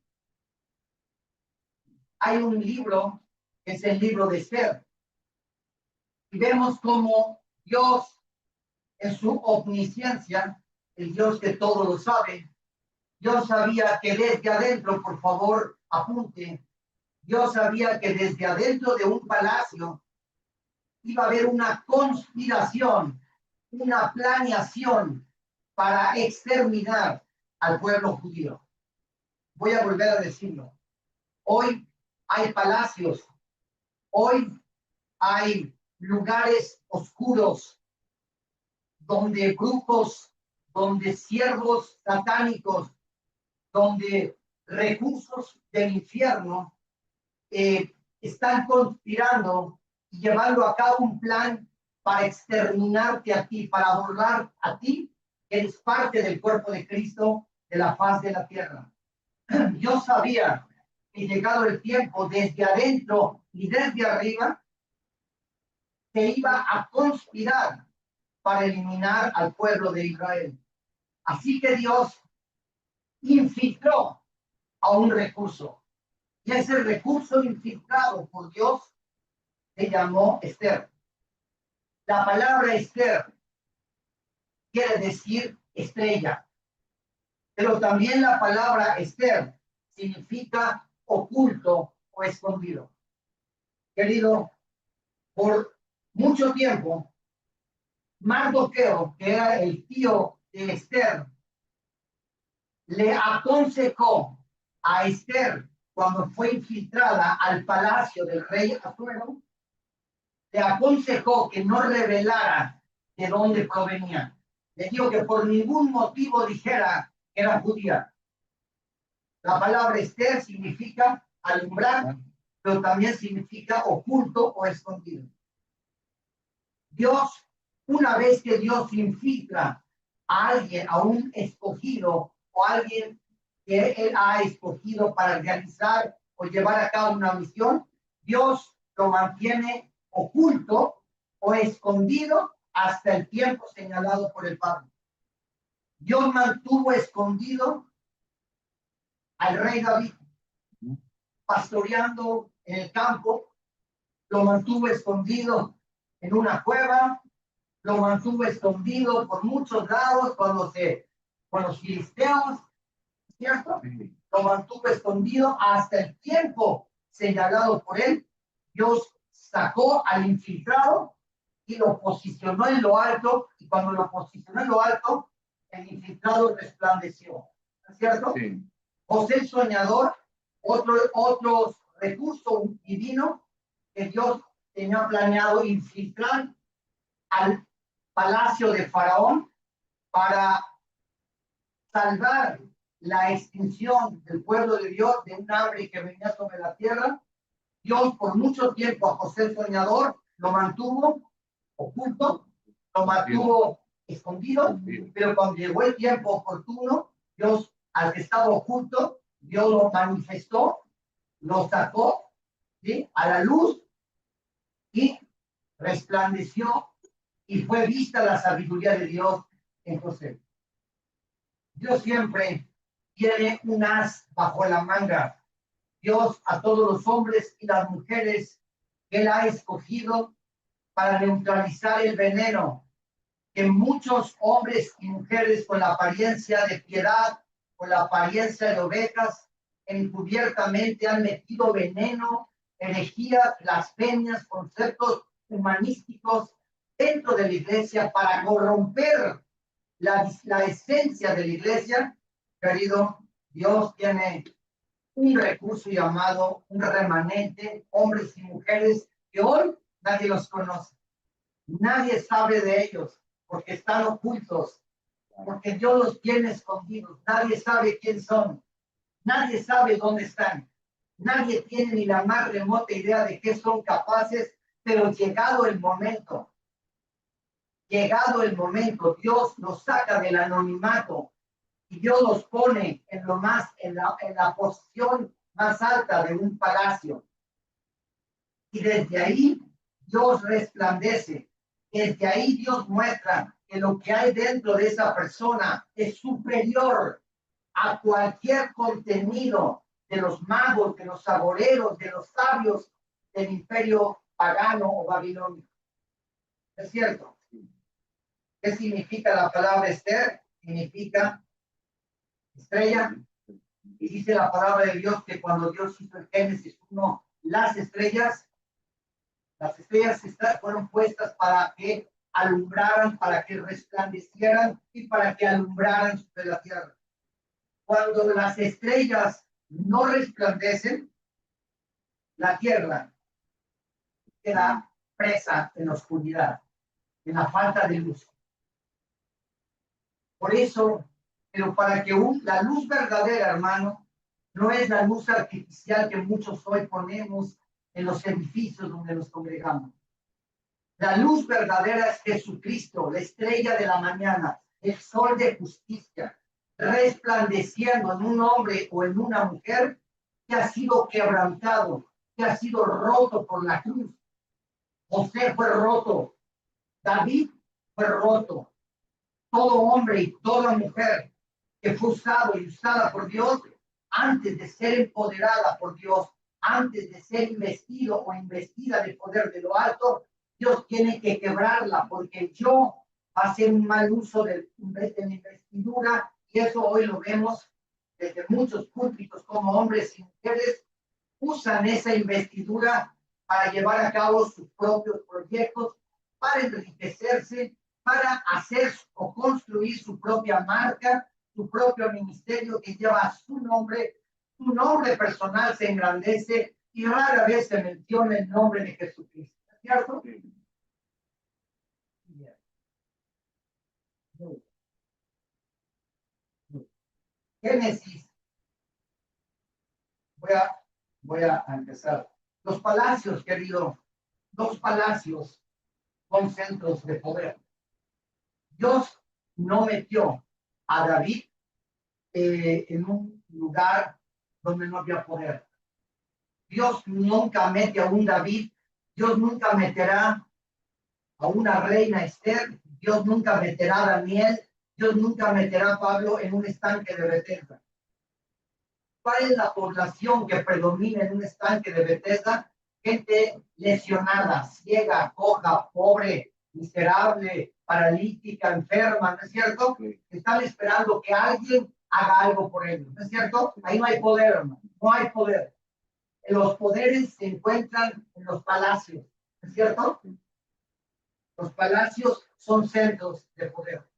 Hay un libro, que es el libro de Esther, y vemos cómo Dios, en su omnisciencia, el Dios que todo lo sabe, Dios sabía que desde adentro, por favor, apunte, Dios sabía que desde adentro de un palacio iba a haber una conspiración, una planeación para exterminar al pueblo judío. Voy a volver a decirlo. Hoy hay palacios, hoy hay lugares oscuros donde grupos, donde siervos satánicos, donde recursos del infierno están conspirando y llevando a cabo un plan para exterminarte a ti, para borrar a ti, que eres parte del cuerpo de Cristo, de la faz de la tierra. Yo sabía que llegado el tiempo, desde adentro y desde arriba, se iba a conspirar para eliminar al pueblo de Israel. Así que Dios infiltró a un recurso. Y ese recurso infiltrado por Dios se llamó Esther. La palabra Esther quiere decir estrella, pero también la palabra Esther significa oculto o escondido. Querido, por mucho tiempo, Mardoqueo, que era el tío de Esther, le aconsejó a Esther, cuando fue infiltrada al palacio del rey Asuero, le aconsejó que no revelara de dónde provenía. Le dijo que por ningún motivo dijera que era judía. La palabra Esther significa alumbrar, pero también significa oculto o escondido. Dios, una vez que Dios infiltra a alguien, a un escogido o a alguien que Él ha escogido para realizar o llevar a cabo una misión, Dios lo mantiene oculto o escondido hasta el tiempo señalado por el Padre. Dios mantuvo escondido al rey David, pastoreando en el campo, lo mantuvo escondido en una cueva, lo mantuvo escondido por muchos lados con los filisteos, ¿cierto? Lo mantuvo escondido hasta el tiempo señalado por él. Dios sacó al infiltrado y lo posicionó en lo alto, y cuando lo posicionó en lo alto, el infiltrado resplandeció, ¿cierto? Sí. José el soñador, otro recurso divino que Dios tenía planeado infiltrar al palacio de Faraón para salvar la extinción del pueblo de Dios de un hambre que venía sobre la tierra. Dios por mucho tiempo a José el soñador lo mantuvo oculto, lo mantuvo escondido, pero cuando llegó el tiempo oportuno, Dios, al que estaba oculto, Dios lo manifestó, lo sacó, ¿sí?, a la luz y resplandeció, y fue vista la sabiduría de Dios en José. Dios siempre tiene un as bajo la manga. Dios a todos los hombres y las mujeres que Él ha escogido para neutralizar el veneno que muchos hombres y mujeres con la apariencia de piedad, con la apariencia de ovejas, encubiertamente han metido veneno, herejías, blasfemias, conceptos humanísticos dentro de la iglesia para corromper la esencia de la iglesia. Querido, Dios tiene un recurso llamado un remanente, hombres y mujeres que hoy nadie los conoce. Nadie sabe de ellos porque están ocultos, porque Dios los tiene escondidos. Nadie sabe quién son, nadie sabe dónde están, nadie tiene ni la más remota idea de qué son capaces, pero llegado el momento, Dios los saca del anonimato y Dios los pone en la posición más alta de un palacio. Y desde ahí Dios resplandece. Desde ahí Dios muestra que lo que hay dentro de esa persona es superior a cualquier contenido de los magos, de los saboreros, de los sabios del imperio pagano o babilónico. ¿Es cierto? ¿Qué significa la palabra Esther? Significa estrella. Y dice la palabra de Dios que cuando Dios hizo el Génesis 1, las estrellas fueron puestas para que alumbraran, para que resplandecieran y para que alumbraran sobre la tierra. Cuando las estrellas no resplandecen, la tierra queda presa en la oscuridad, en la falta de luz. Por eso, pero para que la luz verdadera, hermano, no es la luz artificial que muchos hoy ponemos en los edificios donde nos congregamos. La luz verdadera es Jesucristo, la estrella de la mañana, el sol de justicia, resplandeciendo en un hombre o en una mujer que ha sido quebrantado, que ha sido roto por la cruz. José fue roto, David fue roto. Todo hombre y toda mujer que fue usado y usada por Dios, antes de ser empoderada por Dios, antes de ser investido o investida de poder de lo alto, Dios tiene que quebrarla, porque yo hacer un mal uso de la investidura, y eso hoy lo vemos desde muchos púlpitos, como hombres y mujeres usan esa investidura para llevar a cabo sus propios proyectos, para enriquecerse, para hacer o construir su propia marca, su propio ministerio que lleva su nombre, Su nombre personal se engrandece y rara vez se menciona el nombre de Jesucristo. ¿Es cierto? Bien. Génesis. Voy a empezar. Los palacios, querido, los palacios son centros de poder. Dios no metió a David en un lugar donde no había poder. Dios nunca mete a un David, Dios nunca meterá a una reina Esther, Dios nunca meterá a Daniel, Dios nunca meterá a Pablo en un estanque de Bethesda. ¿Cuál es la población que predomina en un estanque de Bethesda? Gente lesionada, ciega, coja, pobre, miserable, paralítica, enferma, ¿no es cierto? Están esperando que alguien haga algo por ellos, ¿no es cierto? Ahí no hay poder, hermano, no hay poder. Los poderes se encuentran en los palacios, ¿no es cierto? Los palacios son centros de poder.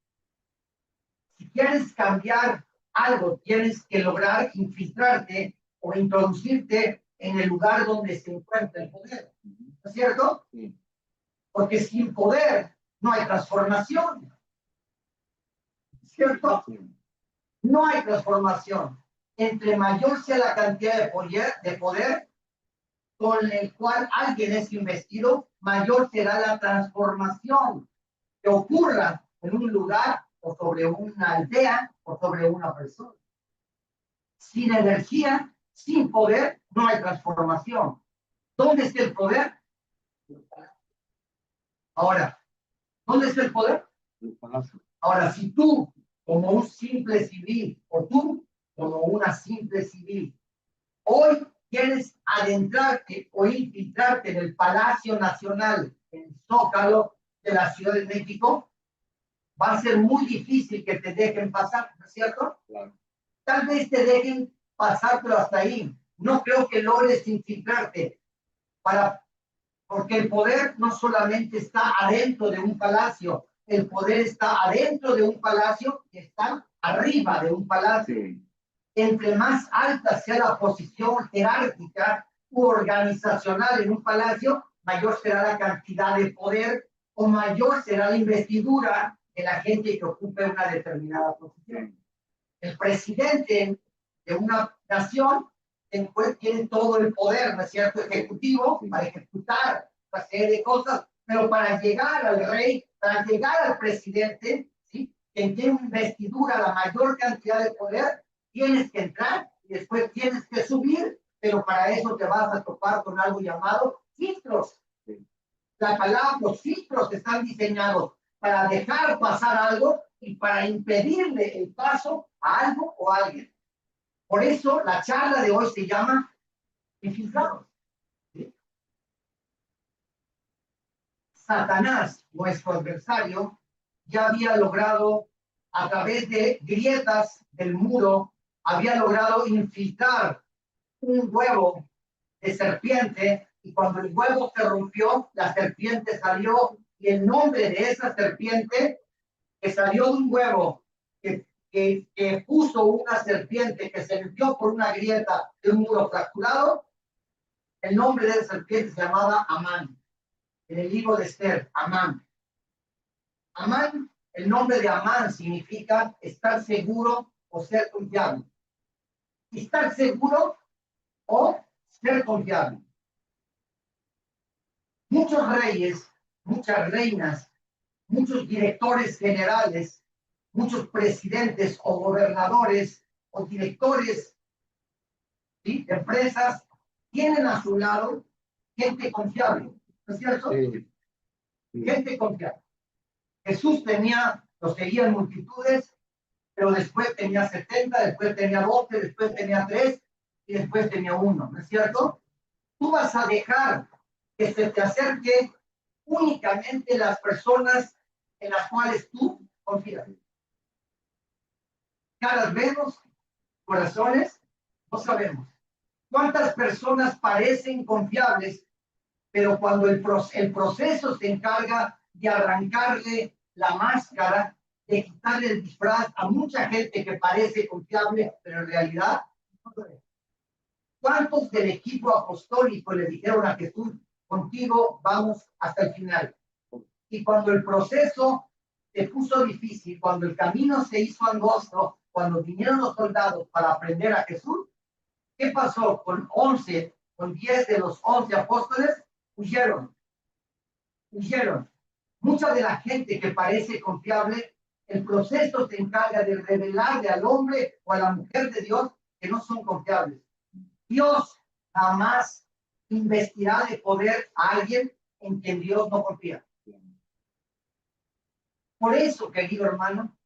Si quieres cambiar algo, tienes que lograr infiltrarte o introducirte en el lugar donde se encuentra el poder. ¿No es cierto? Sí. Porque sin poder no hay transformación. ¿Cierto? Sí. No hay transformación. Entre mayor sea la cantidad de poder con el cual alguien es investido, mayor será la transformación que ocurra en un lugar o sobre una aldea o sobre una persona. Sin energía, sin poder, no hay transformación. ¿Dónde está el poder? Ahora, ¿dónde está el poder? Ahora, si tú, como un simple civil, o tú, como una simple civil, hoy quieres adentrarte o infiltrarte en el Palacio Nacional, en el Zócalo de la Ciudad de México, va a ser muy difícil que te dejen pasar, ¿no es cierto? Claro. Tal vez te dejen pasar, pero hasta ahí. No creo que logres infiltrarte porque el poder no solamente está adentro de un palacio, el poder está adentro de un palacio y está arriba de un palacio. Sí. Entre más alta sea la posición jerárquica u organizacional en un palacio, mayor será la cantidad de poder o mayor será la investidura de la gente que ocupe una determinada posición. El presidente de una nación tiene todo el poder, ¿no es cierto?, ejecutivo para ejecutar una serie de cosas, pero para llegar al rey, para llegar al presidente, ¿sí?, quien tiene una investidura, la mayor cantidad de poder, tienes que entrar y después tienes que subir, pero para eso te vas a topar con algo llamado filtros. La palabra, los filtros están diseñados para dejar pasar algo y para impedirle el paso a algo o a alguien. Por eso la charla de hoy se llama Infiltrados. ¿Sí? Satanás, nuestro adversario, ya había logrado, a través de grietas del muro, había logrado infiltrar un huevo de serpiente, y cuando el huevo se rompió, la serpiente salió, y el nombre de esa serpiente que salió de un huevo, que puso una serpiente que se metió por una grieta de un muro fracturado, el nombre de esa serpiente se llamaba Amán. En el libro de Esther, Amán. Amán, el nombre de Amán significa estar seguro o ser confiable. Estar seguro o ser confiable. Muchos reyes, muchas reinas, muchos directores generales, muchos presidentes o gobernadores o directores, ¿sí?, de empresas, tienen a su lado gente confiable, ¿no es cierto? Sí. Gente confiable. Jesús lo seguían multitudes, pero después tenía 70, después tenía 12, después tenía 3 y después tenía 1, ¿no es cierto? Tú vas a dejar que se te acerque únicamente las personas en las cuales tú confías. Caras vemos, corazones, no sabemos. ¿Cuántas personas parecen confiables, pero cuando el proceso se encarga de arrancarle la máscara, de quitarle el disfraz a mucha gente que parece confiable, pero en realidad no lo es? ¿Cuántos del equipo apostólico le dijeron a Jesús, contigo vamos hasta el final? Y cuando el proceso se puso difícil, cuando el camino se hizo angosto, cuando vinieron los soldados para aprender a Jesús, ¿qué pasó? Con 10 de los 11 apóstoles, huyeron. Mucha de la gente que parece confiable, el proceso se encarga de revelarle al hombre o a la mujer de Dios que no son confiables. Dios jamás investirá de poder a alguien en quien Dios no confía. Por eso, querido hermano,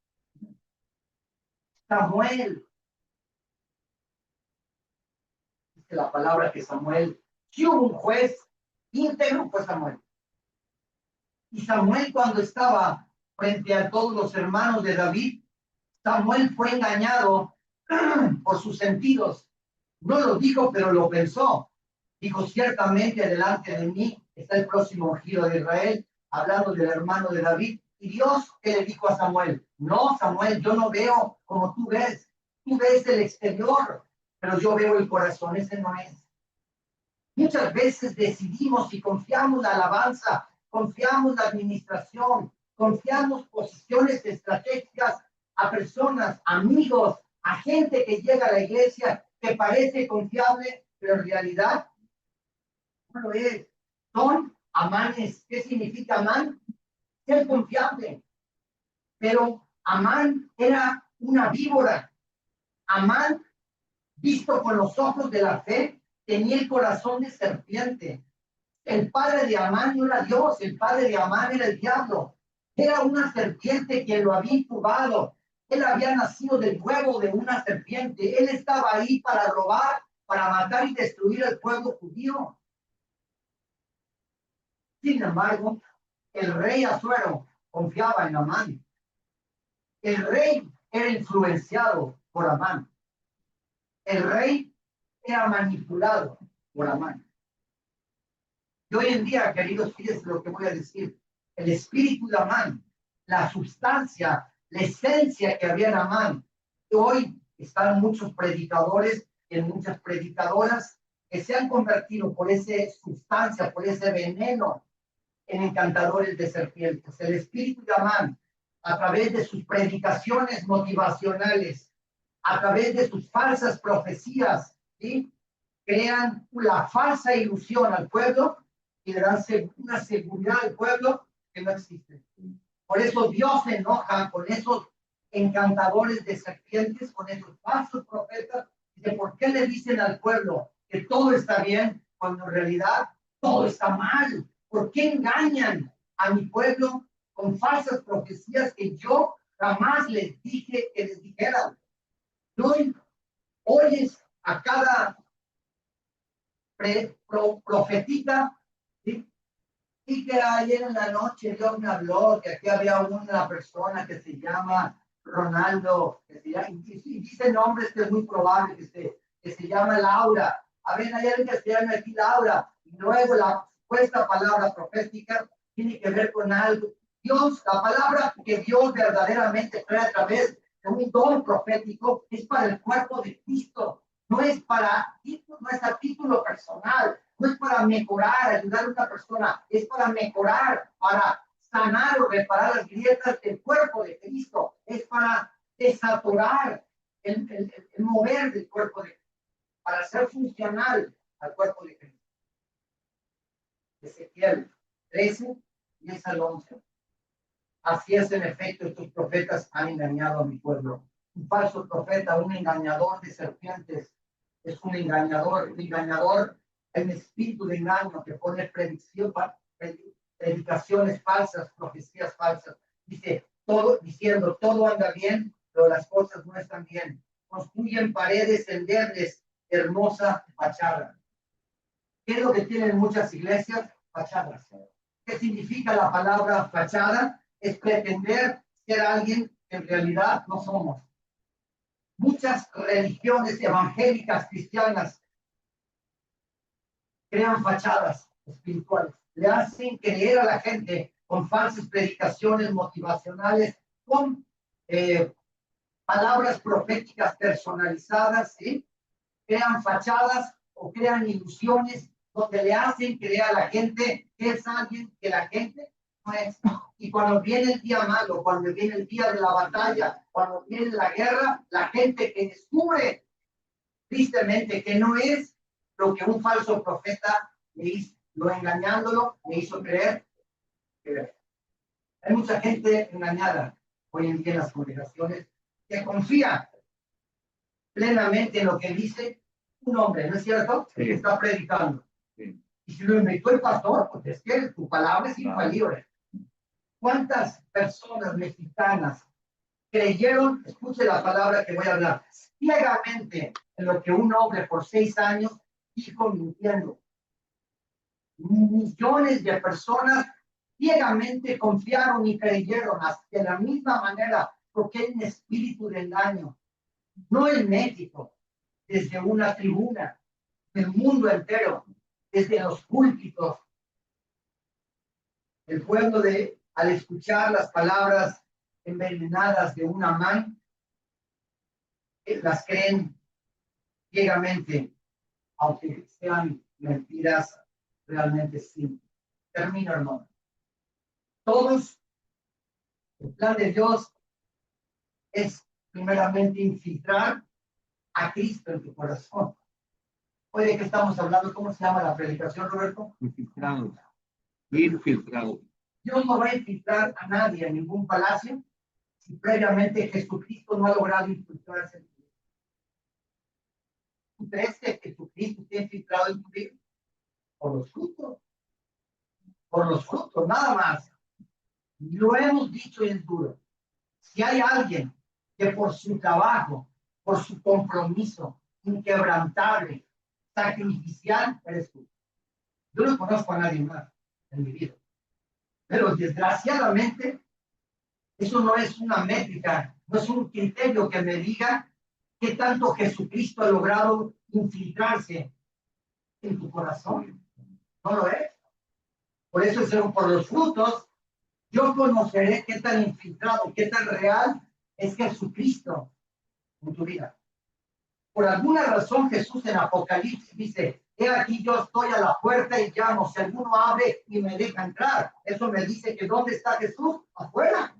Samuel, dice la palabra que Samuel, si hubo un juez íntegro, fue Samuel. Y Samuel, cuando estaba frente a todos los hermanos de David, Samuel fue engañado por sus sentidos. No lo dijo, pero lo pensó. Dijo, ciertamente delante de mí está el próximo ungido de Israel, hablando del hermano de David. Y Dios, ¿qué le dijo a Samuel? No, Samuel, yo no veo como tú ves. Tú ves el exterior, pero yo veo el corazón. Ese no es. Muchas veces decidimos y confiamos la alabanza, confiamos la administración, confiamos posiciones estratégicas a personas, amigos, a gente que llega a la iglesia que parece confiable, pero en realidad no lo es. Son amanes. ¿Qué significa amán? Ser confiable. Pero Amán era una víbora. Amán, visto con los ojos de la fe, tenía el corazón de serpiente. El padre de Amán no era Dios, el padre de Amán era el diablo. Era una serpiente que lo había incubado. Él había nacido del huevo de una serpiente. Él estaba ahí para robar, para matar y destruir al pueblo judío. Sin embargo, el rey Asuero confiaba en Amán. El rey era influenciado por Amán. El rey era manipulado por Amán. Y hoy en día, queridos, fíjense lo que voy a decir. El espíritu de Amán, la sustancia, la esencia que había en Amán. Hoy están muchos predicadores y muchas predicadoras que se han convertido por esa sustancia, por ese veneno, en encantadores de serpientes. El espíritu de Amán, a través de sus predicaciones motivacionales, a través de sus falsas profecías, ¿sí?, crean la falsa ilusión al pueblo y le dan una seguridad al pueblo que no existe. Por eso Dios se enoja con esos encantadores de serpientes, con esos falsos profetas, de por qué le dicen al pueblo que todo está bien cuando en realidad todo está mal. ¿Por qué engañan a mi pueblo con falsas profecías que yo jamás les dije que les dijeran? Hoy oyes a cada profetita, ¿sí?, y que ayer en la noche Dios me habló que aquí había una persona que se llama Ronaldo, que se llama, y dice nombres que es muy probable que se llama Laura. A ver, hay alguien que se llama aquí Laura, y luego la supuesta palabra profética tiene que ver con algo. Dios, la palabra que Dios verdaderamente trae a través de un don profético es para el cuerpo de Cristo. No es para no es a título personal, no es para mejorar, ayudar a una persona, es para mejorar, para sanar o reparar las grietas del cuerpo de Cristo, es para desatorar el mover del cuerpo de Cristo, para hacer funcional al cuerpo de Cristo. Ezequiel 13, 10 al 11. Así es, en efecto, estos profetas han engañado a mi pueblo. Un falso profeta, un engañador de serpientes, es un engañador, hay un espíritu de engaño que pone predicaciones falsas, profecías falsas. Dice, diciendo, todo anda bien, pero las cosas no están bien. Construyen paredes endebles, hermosa fachada. ¿Qué es lo que tienen muchas iglesias? Fachadas. ¿Qué significa la palabra fachada? Es pretender ser alguien que en realidad no somos. Muchas religiones evangélicas cristianas crean fachadas espirituales, le hacen creer a la gente con falsas predicaciones motivacionales, con palabras proféticas personalizadas, ¿sí? Crean fachadas o crean ilusiones donde le hacen creer a la gente que es alguien que la gente no es. Y cuando viene el día malo, cuando viene el día de la batalla, cuando viene la guerra, la gente que descubre tristemente que no es lo que un falso profeta le hizo, lo engañándolo, le hizo creer. Hay mucha gente engañada hoy en día en las congregaciones que confía plenamente en lo que dice un hombre, ¿no es cierto? Sí. Que está predicando. Sí. Y si lo inventó el pastor, pues es que tu palabra es infalible. ¿Cuántas personas mexicanas creyeron, escuche la palabra que voy a hablar, ciegamente en lo que un hombre por 6 años dijo mintiendo? Millones de personas ciegamente confiaron y creyeron de la misma manera, porque hay un espíritu de engaño. No en México, desde una tribuna, del mundo entero, desde los púlpitos. El pueblo al escuchar las palabras envenenadas de un Amán, las creen ciegamente, aunque sean mentiras realmente simples. Termino, hermano. Todos, el plan de Dios es primeramente infiltrar a Cristo en tu corazón. Hoy de qué estamos hablando, ¿cómo se llama la predicación, Roberto? Infiltrado. Infiltrado. Dios no va a infiltrar a nadie en ningún palacio si previamente Jesucristo no ha logrado infiltrarse en tu vida. ¿Tú crees que Jesucristo está infiltrado en tu vida? Por los frutos. Por los frutos, nada más. Lo hemos dicho y es duro. Si hay alguien que por su trabajo, por su compromiso inquebrantable, sacrificial, eres tú. Yo no conozco a nadie más en mi vida. Pero desgraciadamente, eso no es una métrica, no es un criterio que me diga qué tanto Jesucristo ha logrado infiltrarse en tu corazón. No lo es. Por eso es por los frutos, yo conoceré qué tan infiltrado, qué tan real es Jesucristo en tu vida. Por alguna razón Jesús en Apocalipsis dice, he aquí yo estoy a la puerta y llamo, si alguno abre y me deja entrar. Eso me dice que ¿dónde está Jesús? Afuera.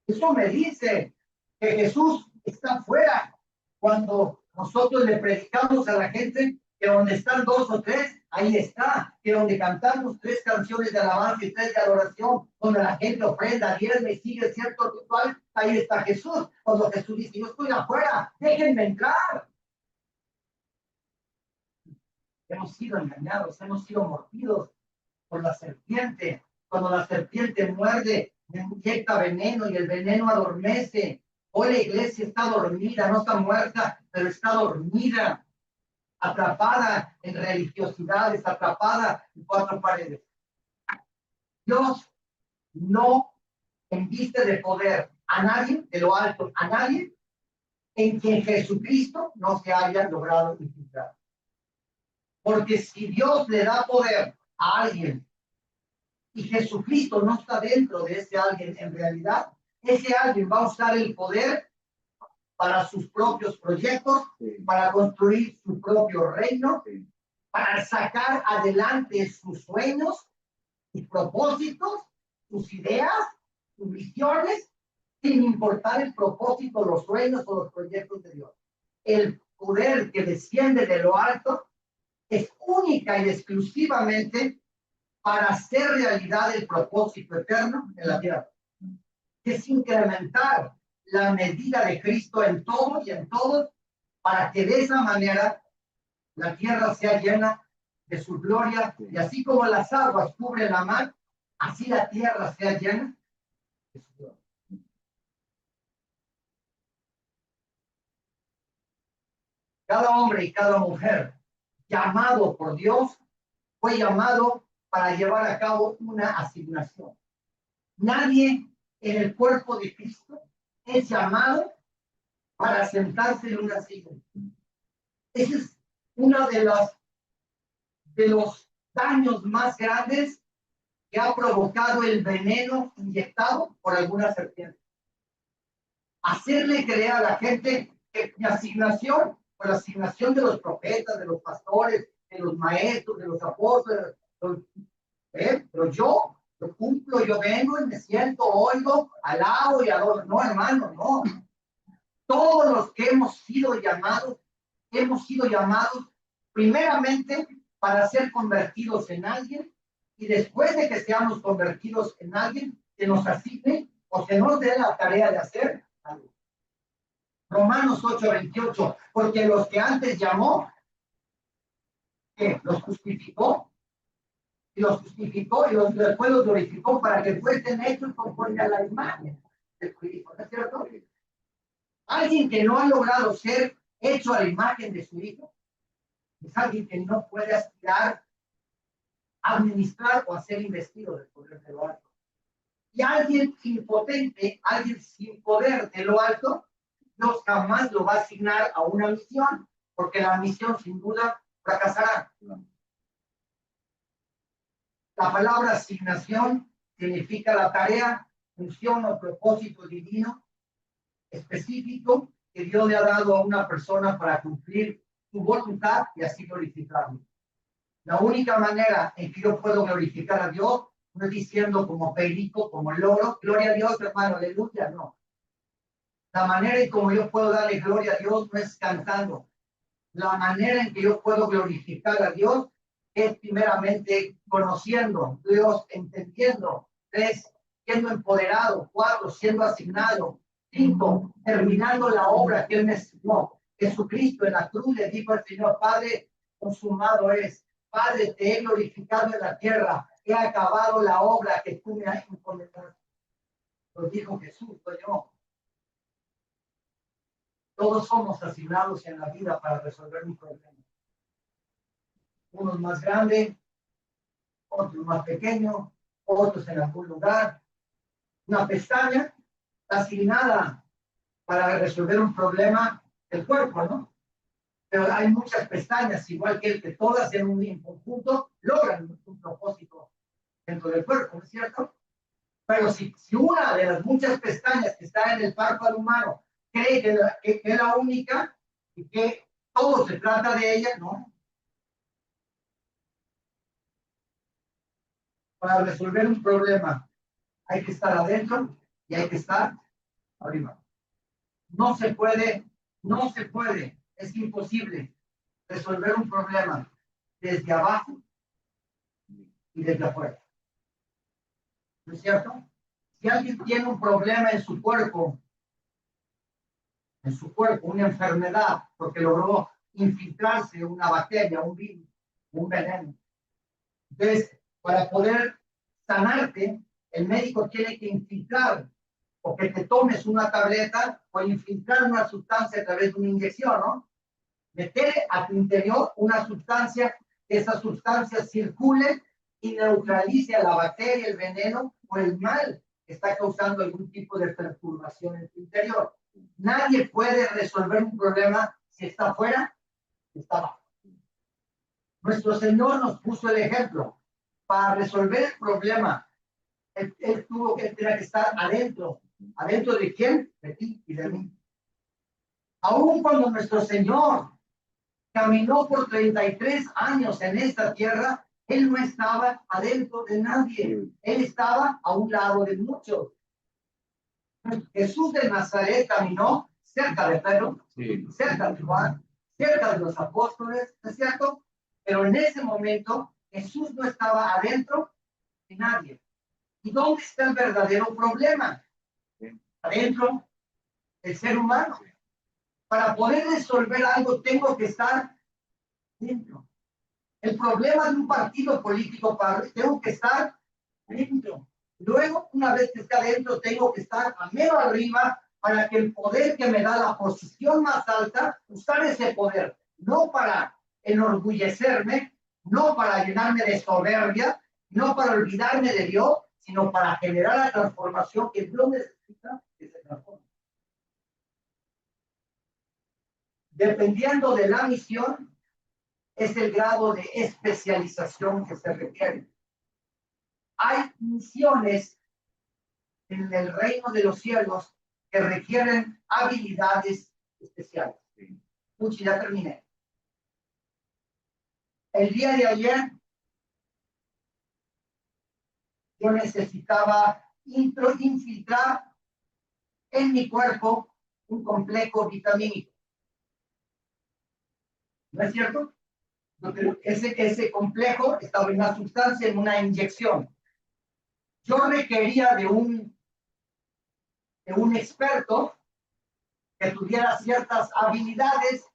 Eso me dice que Jesús está afuera. Cuando nosotros le predicamos a la gente que donde están 2 o 3, ahí está. Que donde cantamos 3 canciones de alabanza y 3 de adoración, donde la gente ofrenda, diezme y sigue cierto ritual, ahí está Jesús. Cuando Jesús dice, yo estoy afuera, déjenme entrar. Hemos sido engañados, hemos sido mordidos por la serpiente. Cuando la serpiente muerde, inyecta veneno y el veneno adormece. Hoy la iglesia está dormida, no está muerta, pero está dormida, atrapada en religiosidades, atrapada en 4 paredes. Dios no enviste de poder a nadie, de lo alto, a nadie, en quien Jesucristo no se haya logrado infiltrar. Porque si Dios le da poder a alguien y Jesucristo no está dentro de ese alguien en realidad, ese alguien va a usar el poder para sus propios proyectos, para construir su propio reino, para sacar adelante sus sueños, sus propósitos, sus ideas, sus visiones, sin importar el propósito, los sueños o los proyectos de Dios. El poder que desciende de lo alto es única y exclusivamente para hacer realidad el propósito eterno en la tierra. Es incrementar la medida de Cristo en todo y en todos, para que de esa manera la tierra sea llena de su gloria, y así como las aguas cubren la mar, así la tierra sea llena de su gloria. Cada hombre y cada mujer llamado por Dios fue llamado para llevar a cabo una asignación. Nadie en el cuerpo de Cristo es llamado para sentarse en una silla. Ese es uno de los daños más grandes que ha provocado el veneno inyectado por alguna serpiente. Hacerle creer a la gente que mi asignación por la asignación de los profetas, de los pastores, de los maestros, de los apóstoles. Pero yo lo cumplo, yo vengo y me siento, oigo, alabo y adoro. No, hermano, no. Todos los que hemos sido llamados primeramente para ser convertidos en alguien, y después de que seamos convertidos en alguien, se nos asigne o se nos dé la tarea de hacer algo. Romanos 8:28, porque los que antes llamó, ¿qué? Los justificó, y después los glorificó para que fuesen hechos conforme a la imagen de su Hijo. ¿No es cierto? Alguien que no ha logrado ser hecho a la imagen de su Hijo es alguien que no puede aspirar a administrar o a ser investido del poder de lo alto. Y alguien impotente, alguien sin poder de lo alto, Dios jamás lo va a asignar a una misión, porque la misión sin duda fracasará. La palabra asignación significa la tarea, función o propósito divino específico que Dios le ha dado a una persona para cumplir su voluntad y así glorificarlo. La única manera en que yo puedo glorificar a Dios no es diciendo como perico, como loro, gloria a Dios, hermano, aleluya, no. La manera en como yo puedo darle gloria a Dios no es cantando. La manera en que yo puedo glorificar a Dios es primeramente conociendo a Dios, entendiendo, 3, siendo empoderado, 4, siendo asignado, 5, terminando la obra que Él me asignó. Jesucristo en la cruz le dijo al Señor, Padre, consumado es. Padre, te he glorificado en la tierra, he acabado la obra que tú me has encomendado. Lo dijo Jesús, soy yo. Todos somos asignados en la vida para resolver un problema. Unos más grandes, otros más pequeños, otros en algún lugar. Una pestaña asignada para resolver un problema del cuerpo, ¿no? Pero hay muchas pestañas, igual que el que todas en un conjunto logran un propósito dentro del cuerpo, ¿no es cierto? Pero si una de las muchas pestañas que está en el párpado humano cree que es la única y que todo se trata de ella, no. Para resolver un problema hay que estar adentro y hay que estar arriba. No se puede, es imposible resolver un problema desde abajo y desde afuera. ¿No es cierto? Si alguien tiene un problema en su cuerpo, una enfermedad, porque logró infiltrarse una bacteria, un virus, un veneno. Entonces, para poder sanarte, el médico tiene que infiltrar o que te tomes una tableta o infiltrar una sustancia a través de una inyección, ¿no? Meter a tu interior una sustancia, que esa sustancia circule y neutralice a la bacteria, el veneno o el mal que está causando algún tipo de perturbación en tu interior. Nadie puede resolver un problema si está afuera, si está abajo. Nuestro Señor nos puso el ejemplo. Para resolver el problema, Él tenía que estar adentro. ¿Adentro de quién? De ti y de mí. Aún cuando nuestro Señor caminó por 33 años en esta tierra, Él no estaba adentro de nadie. Él estaba a un lado de muchos. Jesús de Nazaret caminó cerca de Pedro, cerca de Juan, cerca de los apóstoles, ¿no es cierto? Pero en ese momento Jesús no estaba adentro de nadie. ¿Y dónde está el verdadero problema? Adentro del ser humano. Para poder resolver algo tengo que estar dentro. El problema de un partido político, tengo que estar dentro. Luego, una vez que está dentro, tengo que estar a mero arriba para que el poder que me da la posición más alta, usar ese poder, no para enorgullecerme, no para llenarme de soberbia, no para olvidarme de Dios, sino para generar la transformación que Dios necesita que se transforme. Dependiendo de la misión, es el grado de especialización que se requiere. Hay misiones en el reino de los cielos que requieren habilidades especiales. Puchi, ya terminé. El día de ayer yo necesitaba infiltrar en mi cuerpo un complejo vitamínico. ¿No es cierto? Ese complejo estaba en una sustancia, en una inyección. Yo requería de un experto que tuviera ciertas habilidades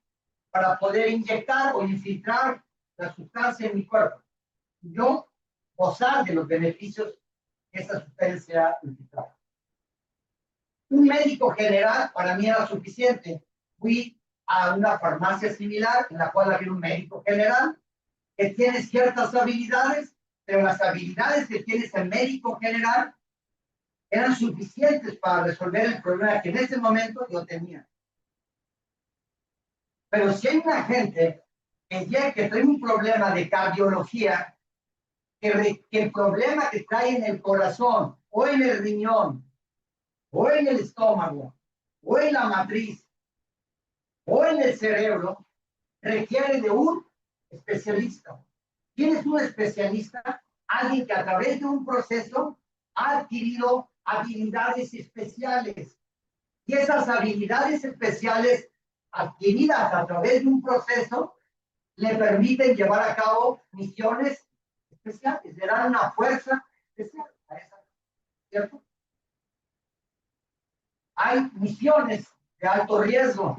para poder inyectar o infiltrar la sustancia en mi cuerpo. Yo gozar de los beneficios que esa sustancia infiltraba. Un médico general para mí era suficiente. Fui a una farmacia similar en la cual había un médico general que tiene ciertas habilidades, pero las habilidades que tiene ese médico general eran suficientes para resolver el problema que en ese momento yo tenía. Pero si hay una gente que trae un problema de cardiología, que el problema que trae en el corazón, o en el riñón, o en el estómago, o en la matriz, o en el cerebro, requiere de un especialista. ¿Quién es un especialista? Alguien que a través de un proceso ha adquirido habilidades especiales. Y esas habilidades especiales adquiridas a través de un proceso le permiten llevar a cabo misiones especiales, le dan una fuerza especial a esa, ¿cierto? Hay misiones de alto riesgo.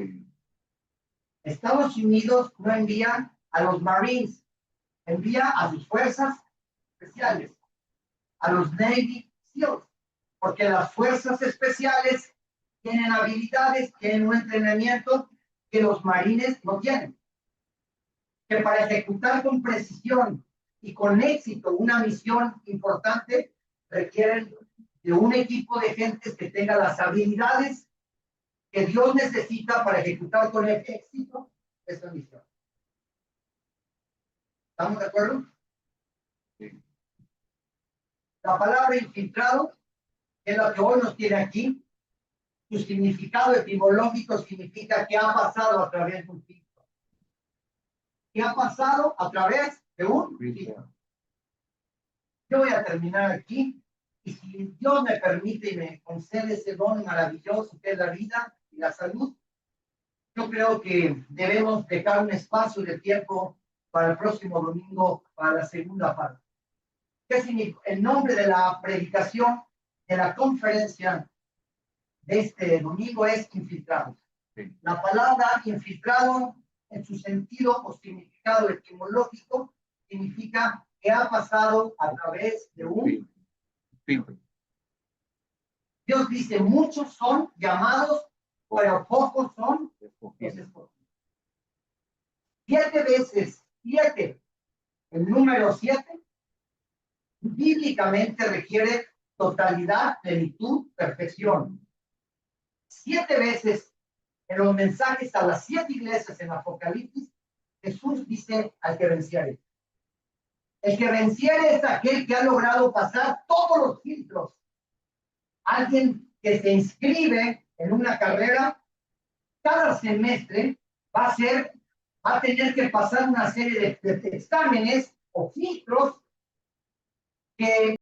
Estados Unidos no envía a los Marines, envía a sus fuerzas especiales, a los Navy SEALs, porque las fuerzas especiales tienen habilidades, tienen un entrenamiento que los marines no tienen. Que para ejecutar con precisión y con éxito una misión importante requieren de un equipo de gentes que tenga las habilidades que Dios necesita para ejecutar con éxito esa misión. ¿Estamos de acuerdo? Sí. La palabra infiltrado, que es la que hoy nos tiene aquí, su significado etimológico significa que ha pasado a través de un filtro. Que ha pasado a través de un filtro. Yo voy a terminar aquí, y si Dios me permite y me concede ese don maravilloso que es la vida y la salud, yo creo que debemos dejar un espacio de tiempo para el próximo domingo, para la segunda parte. ¿Qué significa? El nombre de la predicación de la conferencia de este domingo es infiltrados. Sí. La palabra infiltrado, en su sentido o significado etimológico, significa que ha pasado a través de un filtro. Dios dice, muchos son llamados, pero pocos son los escogidos. 7 veces 7, el número 7, bíblicamente requiere totalidad, plenitud, perfección. 7 veces en los mensajes a las 7 iglesias en Apocalipsis, Jesús dice al que venciere. El que venciere es aquel que ha logrado pasar todos los filtros. Alguien que se inscribe en una carrera, cada semestre va a tener que pasar una serie de exámenes o filtros que